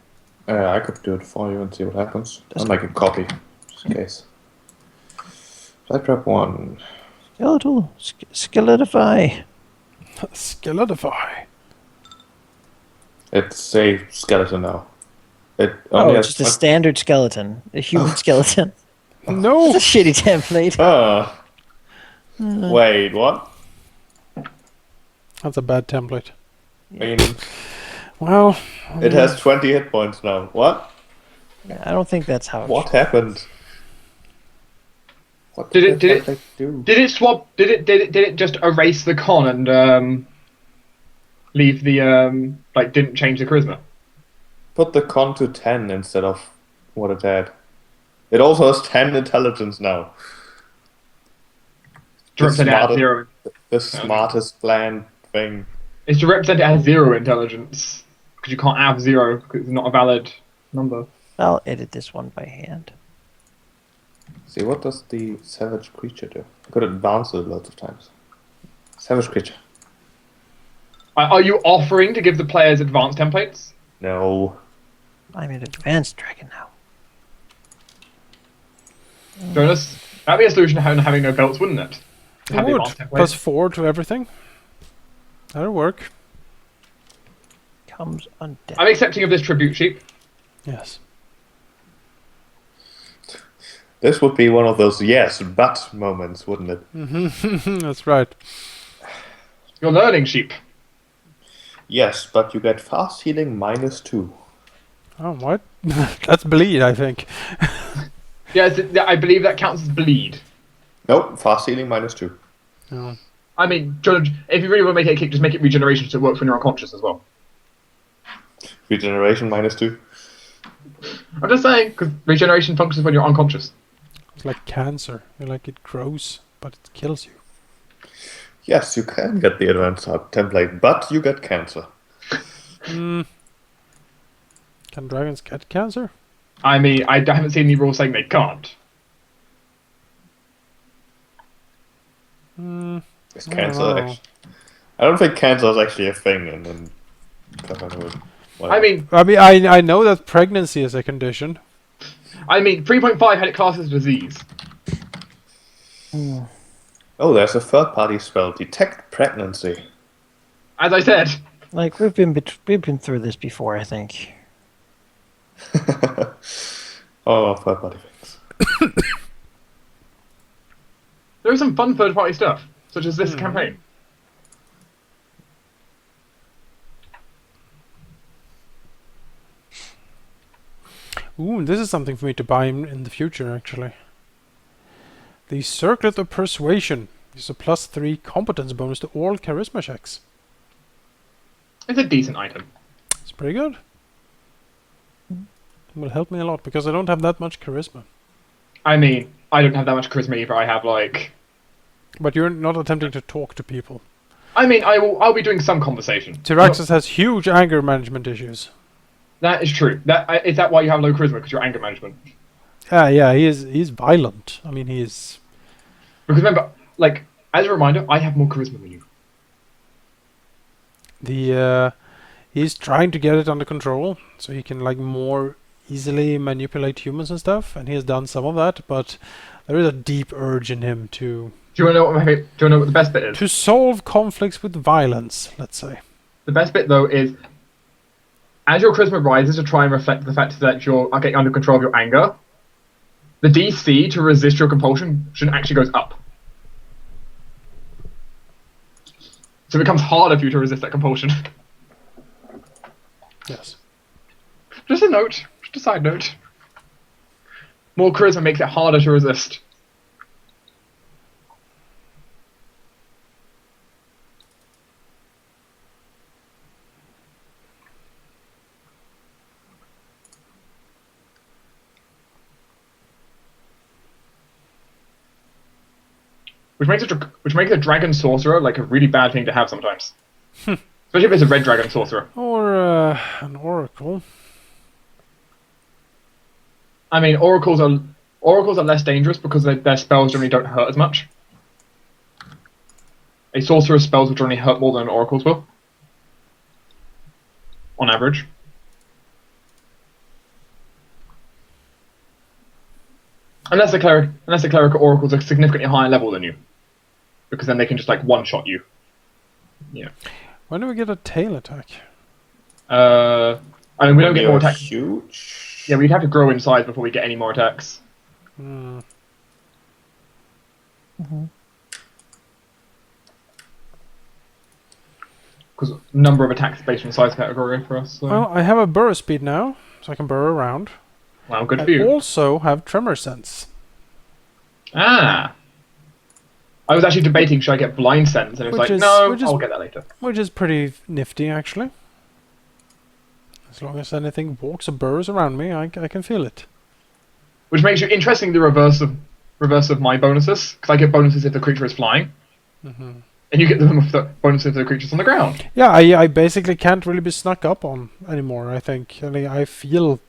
I could do it for you and see what happens. I'll make a copy, just in case. Type trap 1. Skeletal. Skeletify. Skeletify. It's a skeleton now. It Oh, only it's has just a standard skeleton. A human skeleton. No! It's a shitty template. Wait, what? That's a bad template. I mean, Well, it has 20 hit points now. What? I don't think that's how. What happened? What Did it do? Did it swap? Did it just erase the con and leave the didn't change the charisma? Put the con to 10 instead of what it had. It also has 10 intelligence now. To represent it as smartest- 0. The smartest plan thing. It's to represent it as 0 intelligence because you can't have 0 because it's not a valid number. I'll edit this one by hand. See, what does the savage creature do? I could advance it lots of times. Savage creature. Are you offering to give the players advanced templates? No. I'm an advanced dragon now. Jonas, that'd be a solution to having no belts, wouldn't it? it Have the would. advanced templates. Plus 4 to everything. That'll work. Comes undead. I'm accepting of this tribute sheep. Yes. This would be one of those yes, but moments, wouldn't it? That's right. You're learning sheep. Yes, but you get fast healing -2. Oh, what? That's bleed, I think. Yeah, I believe that counts as bleed. Nope, fast healing -2. Oh. I mean, Jonas, if you really want to make it a kick, just make it regeneration so it works when you're unconscious as well. Regeneration -2. I'm just saying, because regeneration functions when you're unconscious. It's like cancer. Like it grows, but it kills you. Yes, you can get the advanced template, but you get cancer. Can dragons get cancer? I mean, I haven't seen any rules saying they can't. Is I don't cancer know. actually... I don't think cancer is actually a thing in Pathfinder. I mean, I know that pregnancy is a condition. 3.5 had it classed as a disease. Oh, there's a third-party spell, Detect Pregnancy. As I said, Like we've been through this before, I think. Oh, third-party things. there is some fun third-party stuff, such as this campaign. Ooh, this is something for me to buy in the future, actually. The Circlet of Persuasion is a +3 competence bonus to all charisma checks. It's a decent item. It's pretty good. It will help me a lot, because I don't have that much charisma. I mean, I don't have that much charisma either. I have But you're not attempting to talk to people. I mean, I'll be doing some conversation. Tyraxus has huge anger management issues. That is true. Is that why you have low charisma? Because your anger management. Yeah, he's violent. I mean, he's... Because remember, like, as a reminder, I have more charisma than you. He's trying to get it under control, so he can, like, more easily manipulate humans and stuff, and he has done some of that, but there is a deep urge in him to... Do you want to know what the best bit is? To solve conflicts with violence, let's say. The best bit, though, is as your charisma rises to try and reflect the fact that you're getting under control of your anger, the DC to resist your compulsion actually goes up. So it becomes harder for you to resist that compulsion. Yes. Just a note. Just a side note. More charisma makes it harder to resist. Which makes a dragon sorcerer like a really bad thing to have sometimes. Especially if it's a red dragon sorcerer. Or an oracle. I mean, oracles are less dangerous because their spells generally don't hurt as much. A sorcerer's spells will generally hurt more than an oracle's will, on average. Unless the cleric or oracles are significantly higher level than you, because then they can just like one-shot you. Yeah. When do we get a tail attack? I mean, we don't get more attacks. Huge. Yeah, we'd have to grow in size before we get any more attacks. Hmm. Because number of attacks is based on size category for us. So. Well, I have a burrow speed now, so I can burrow around. Well, good I for you. also have tremor sense. Ah. I was actually debating should I get blind sense, and it was I'll get that later. Which is pretty nifty, actually. As long as anything walks or burrows around me, I can feel it. Which makes you interesting the reverse of my bonuses, because I get bonuses if the creature is flying, and you get the bonuses if the creature's on the ground. Yeah, I basically can't really be snuck up on anymore, I think. I mean, I feel...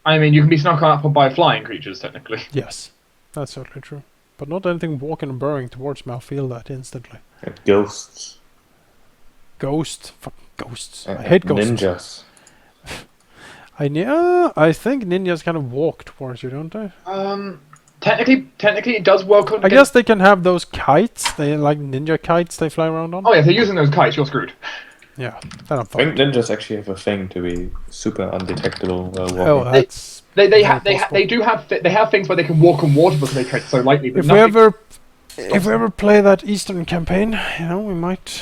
I mean, you can be snuck up on by flying creatures, technically. Yes, that's certainly true. But not anything walking and burrowing towards me, I'll feel that instantly. And ghosts. Fuck ghosts. And I hate ghosts. ninjas. I think ninjas kind of walk towards you, don't they? Technically it does work on... I guess they can have those kites. They like ninja kites they fly around on. Oh yeah, if they're using those kites, you're screwed. Yeah, then I'm I think fine. ninjas actually have a thing to be super undetectable while walking. Oh, that's... They have things where they can walk on water because they tread so lightly. But If we ever play that Eastern campaign, we might...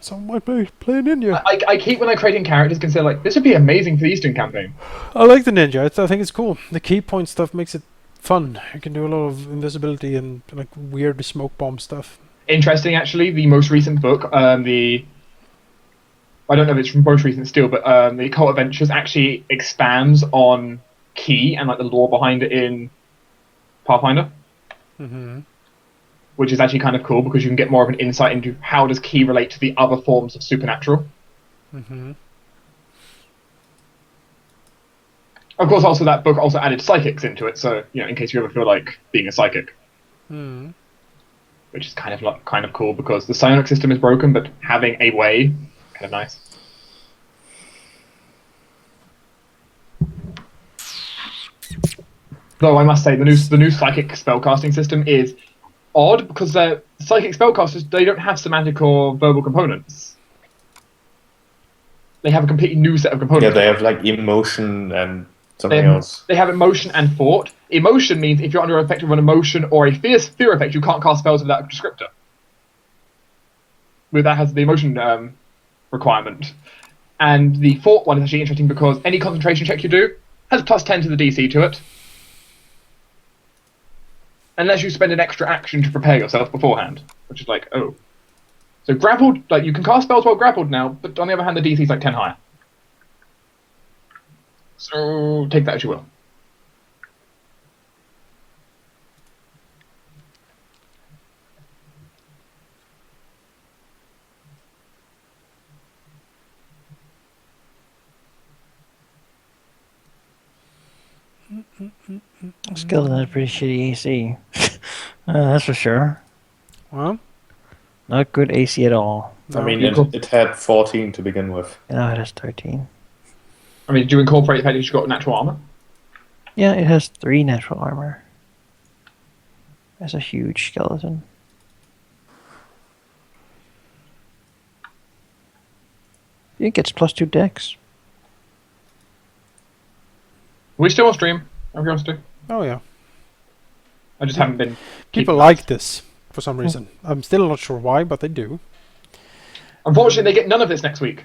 Someone might play a ninja. I keep, when I'm creating characters, consider like, this would be amazing for the Eastern campaign. I like the ninja. I think it's cool. The key point stuff makes it fun. You can do a lot of invisibility and like weird smoke bomb stuff. Interesting, actually, the most recent book, I don't know if it's from most recent still, but the Cult Adventures actually expands on key and like the lore behind it in Pathfinder. Which is actually kind of cool because you can get more of an insight into how does key relate to the other forms of supernatural. Of course, also that book also added psychics into it, so in case you ever feel like being a psychic, which is kind of cool because the psionic system is broken, but having a way, kind of nice. Though I must say the new psychic spellcasting system is odd because the psychic spellcasters, they don't have semantic or verbal components. They have a completely new set of components. Yeah, they have like emotion and something else. They have emotion and thought. Emotion means if you're under the effect of an emotion or a fear effect, you can't cast spells without a descriptor. But that has the emotion requirement. And the thought one is actually interesting because any concentration check you do has +10 to the DC to it. Unless you spend an extra action to prepare yourself beforehand, which is like, oh. So grappled, like you can cast spells while grappled now, but on the other hand, the DC is like 10 higher. So take that as you will. Skeleton has pretty shitty AC. That's for sure. Well, Not good AC at all. no. I mean, You it had 14 to begin with. And now it has 13. I mean, do you incorporate the fact that you've got natural armor? Yeah, it has 3 natural armor. That's a huge skeleton. It gets +2 dex. We still on stream, out of curiosity. Oh yeah. I just haven't been. People keeping like this for some reason. I'm still not sure why, but they do. Unfortunately, they get none of this next week.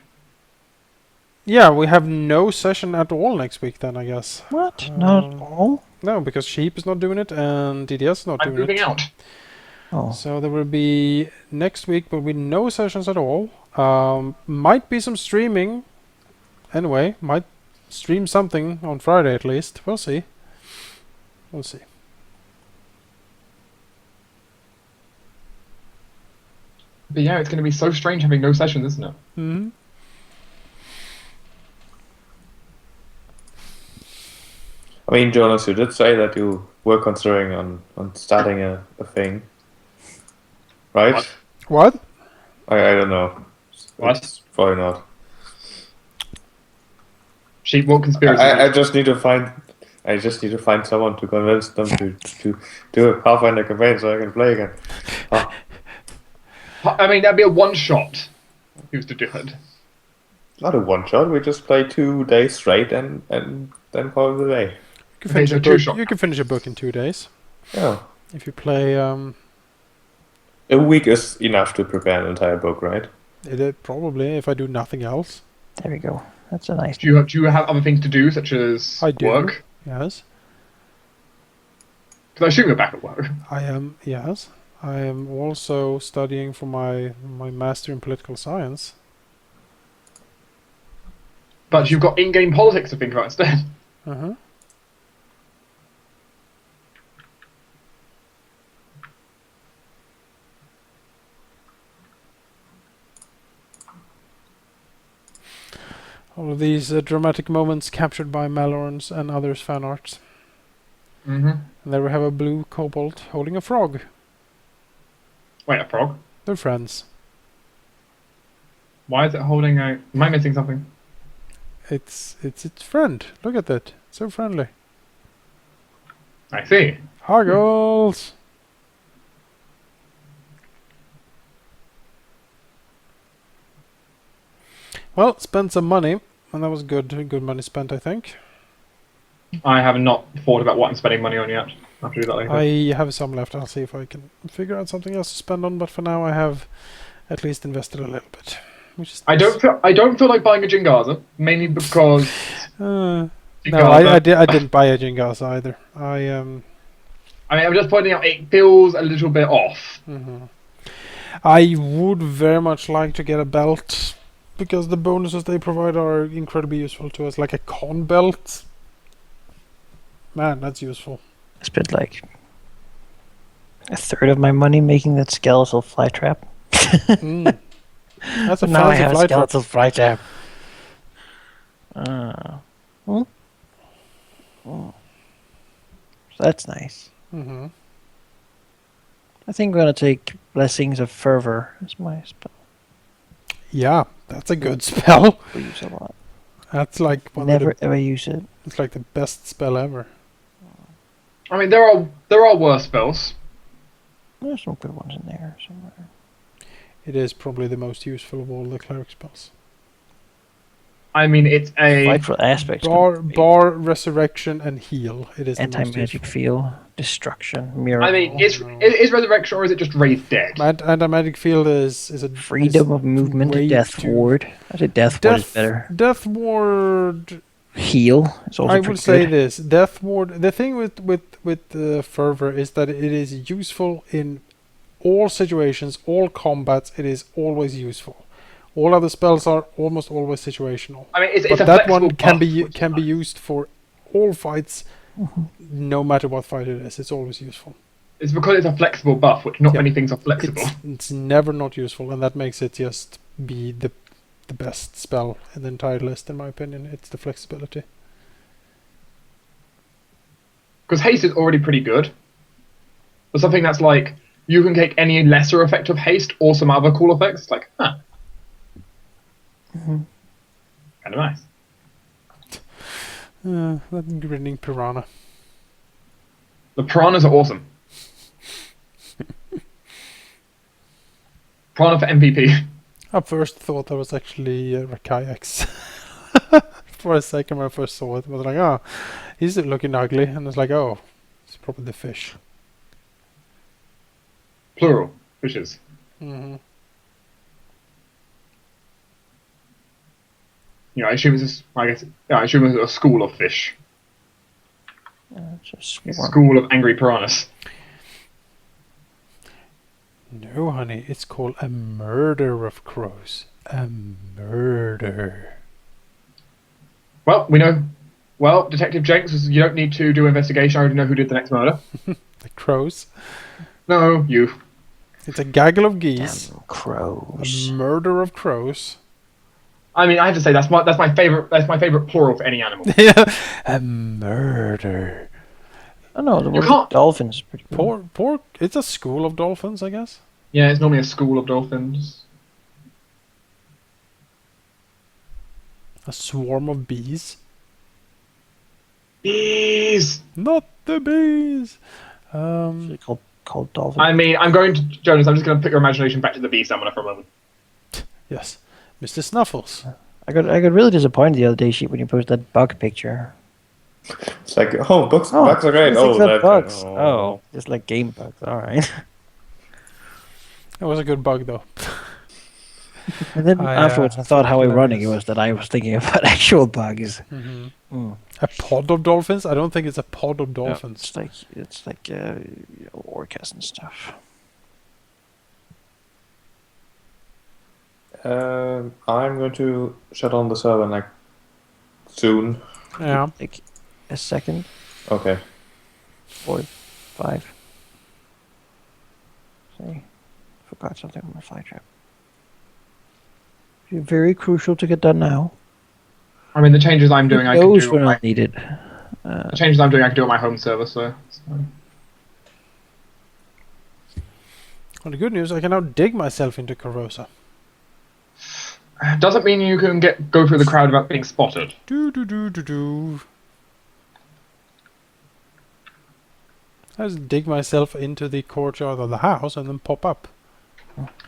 Yeah, we have no session at all next week then, I guess. What? Not all? No, because Sheep is not doing it and DDS is not I'm doing moving it. out. Oh. So there will be next week will be no sessions at all. Might be some streaming. Anyway, might stream something on Friday at least. We'll see. We'll see. But yeah, it's going to be so strange having no sessions, isn't it? Hmm. I mean, Jonas, you did say that you were considering on starting a thing, right? What? What? I don't know. What? It's probably not. Sheep walk conspiracy. I just need to find. I just need to find someone to convince them to do a Pathfinder campaign so I can play again. Oh, I mean, that'd be a one shot. Who's to do it? not a one shot. We just play 2 days straight and then call it a day. You can Okay, finish so a two book. shot. You can finish a book in 2 days Yeah, if you play. a week is enough to prepare an entire book, right? Probably if I do nothing else. There we go. That's a nice. Do you have other things to do, such as I do. work? Yes, Because I assume you're back at work. I am. Yes, I am also studying for my master in political science. But you've got in-game politics to think about instead. Uh-huh. All of these dramatic moments captured by Malorns and others fan arts. Mm-hmm. And there we have a blue kobold holding a frog. Wait, a frog? They're friends. Why is it holding a... Am I missing something? It's its friend. Look at that. So friendly. I see. Hoggles! Well, spent some money, and that was good money spent, I think. I have not thought about what I'm spending money on yet. I'll have to do that later. I have some left. I'll see if I can figure out something else to spend on, but for now I have at least invested a little bit. Which is I don't feel like buying a Jingaza, mainly because no, Jingaza- I didn't buy a Jingas either. I mean, I'm just pointing out it feels a little bit off. I would very much like to get a belt because the bonuses they provide are incredibly useful to us, like a con belt. Man, that's useful. I spent like a third of my money making that skeletal fly trap. Mm. That's a Now I fancy have a flight trap. skeletal fly trap. So that's nice. Mm-hmm. I think I'm gonna take Blessings of Fervor as my spell. Yeah, that's a good spell. We use a lot. That's like Never ever use it. it's like the best spell ever. I mean, there are worse spells. There's some good ones in there somewhere. It is probably the most useful of all the cleric spells. I mean, it's a Frightful aspects. Bar, resurrection, and heal. It is the most Anti-magic useful. field, destruction, mirror. I mean, is resurrection or is it just raised dead? Anti-magic field is a freedom of movement. way Death to- ward. I say death ward is better. Death ward. Heal is also I pretty would say good. this. Death ward. The thing with fervor is that it is useful in all situations, all combats. It is always useful. All other spells are almost always situational. I mean, it's But a that flexible one can buff, be which is can be nice. used for all fights, no matter what fight it is. It's always useful. It's because it's a flexible buff, which not Yeah. many things are flexible. It's never not useful, and that makes it just be the best spell in the entire list, in my opinion. It's the flexibility. because haste is already pretty good. But something that's like you can take any lesser effect of haste or some other cool effects. It's like, kind of nice. That grinning piranha. The piranhas are awesome. Piranha for MVP. I first thought that was actually Rakai X. For a second when I first saw it, I was like, oh, he's looking ugly. And it's like, oh, it's probably the fish. Plural. Fishes. Mm-hmm. You know, I assume it's I assume it's a school of fish. It's A a swarm. school of angry piranhas. No, honey, it's called a murder of crows. A murder. Well, we know. Well, Detective Jenks, you don't need to do investigation. I already know who did the next murder. The crows. No, you. It's a gaggle of geese. Damn crows. A murder of crows. I mean, I have to say that's my favorite. That's my favorite plural for any animal. Yeah, a murder. Oh no, the You word can't- dolphin is pretty good. Pork. It's a school of dolphins, I guess. Yeah, it's normally a school of dolphins. A swarm of bees. Bees. Not the bees. It's called dolphin. I mean, I'm going to Jonas. I'm just going to put your imagination back to the bee summoner for a moment. Yes, Mr. Snuffles. I got really disappointed the other day, Sheep, when you posted that bug picture. It's like, oh, bugs are great. it's Oh, like that, bugs. Oh, just like game bugs. All right. It was a good bug, though. And then afterwards, I thought how ironic it hilarious. was that I was thinking about actual bugs. Mm-hmm. A pod of dolphins? I don't think it's a pod of dolphins. It's like orcas and stuff. I'm going to shut on the server like soon. Yeah. Like a second, Okay. 4, 5. Say, forgot something on my fly trap. Very crucial to get done now. I mean, the changes I'm doing, I can Those do. were On my, not needed. the changes I'm doing, I can do on my home server. So it's fine. Well, the good news, I can now dig myself into Corrosa. Doesn't mean you can go through the crowd without being spotted. Do. I just dig myself into the courtyard of the house and then pop up.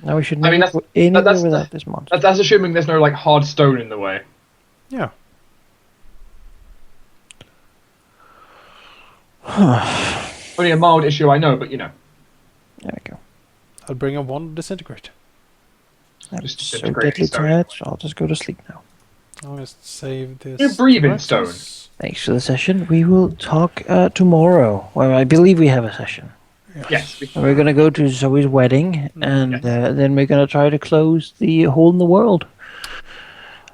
Now we should I mean, never that's- go anywhere that's- without this monster. That's assuming there's no like hard stone in the way. Yeah. Only a mild issue, I know, but you know. There we go. I'll bring a wand disintegrate. I'm Just so disintegrate deadly stone. tired, so I'll just go to sleep now. I'll just save this. You breathe in Praxis. Thanks for the session. We will talk tomorrow. Well, I believe we have a session. Yes. We're gonna go to Zoe's wedding, and Yes. then we're gonna try to close the hole in the world.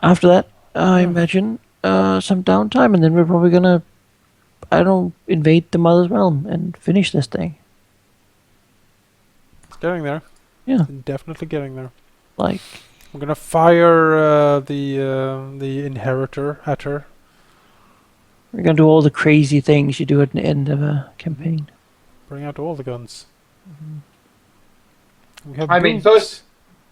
After that, I imagine some downtime, and then we're probably gonna, invade the Mother's Realm and finish this thing. It's getting there. Yeah, Definitely getting there. like I'm gonna fire the inheritor at her. we're gonna do all the crazy things you do at the end of a campaign. Bring out all the guns. We have I mean, boots.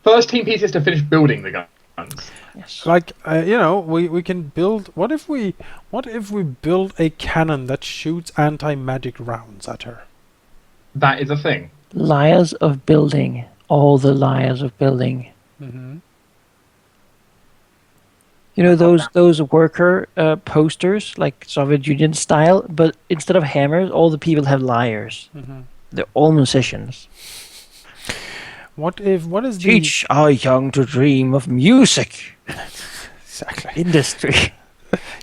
first team piece is to finish building the guns. Yes. Like we can build. What if we build a cannon that shoots anti-magic rounds at her? That is a thing. Liars of building. All the liars of building. Mm-hmm. You know those worker posters, like Soviet Union style, but instead of hammers, all the people have lyres. Mm-hmm. They're all musicians. What is the Teach our young to dream of music exactly industry.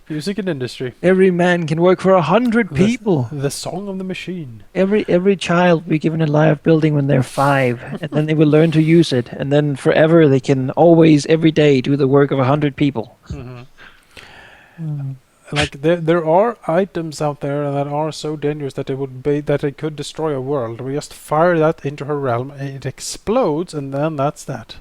music and industry? Every man can work for 100 people. The song of the machine. Every child will be given a live building when they're 5, and then they will learn to use it, and then forever they can always, every day, do the work of 100 people. Mm-hmm. Like there are items out there that are so dangerous that they could destroy a world. We just fire that into her realm, and it explodes, and then that's that.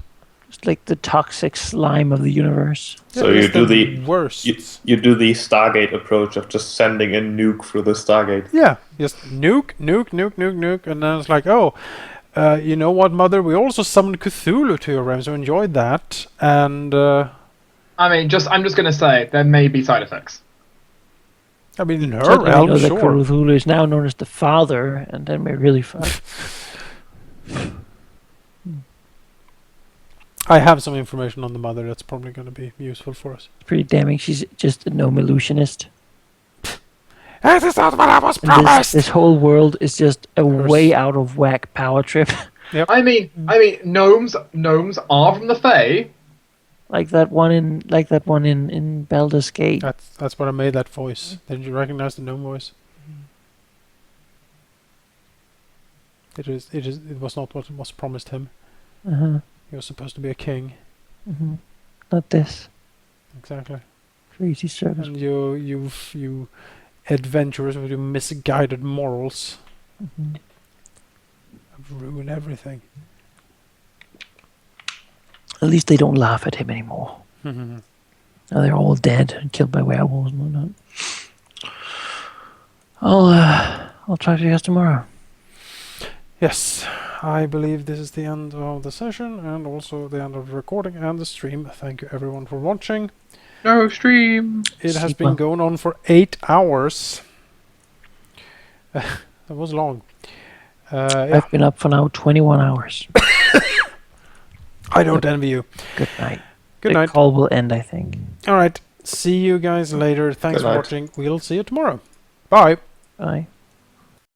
It's like the toxic slime of the universe. So Yeah, you it's do the worst. you do the Stargate approach of just sending a nuke through the Stargate. Yeah, just nuke, and then it's like, oh, you know what, Mother? We also summoned Cthulhu to your realm, so enjoyed that. And I mean, I'm just gonna say there may be side effects. I mean, in her Certainly we realm, know that sure. Cthulhu is now known as the Father, and then we're really fucked. I have some information on the Mother that's probably going to be useful for us. It's pretty damning. She's just a gnome illusionist. That is not what I was And this whole world is just a way out of whack power trip. I mean, gnomes are from the Fae. like that one in Baldur's Gate. That's what I made that voice. Didn't you recognize the gnome voice? It was not what was promised him. Uh-huh. He was supposed to be a king. Mm-hmm. Not this. Exactly. Crazy service. And you adventurers with your misguided morals Mm-hmm. have ruined everything. At least they don't laugh at him anymore. Now they're all dead and killed by werewolves and whatnot. I'll try to you guys tomorrow. Yes, I believe this is the end of the session and also the end of the recording and the stream. Thank you everyone for watching. No stream. It has Super. been going on for 8 hours. That was long. Yeah, I've been up for now 21 hours. I don't envy you. Good night. Good The night. call will end, I think. All right. See you guys later. Thanks Good for night. watching. We'll see you tomorrow. Bye. Bye.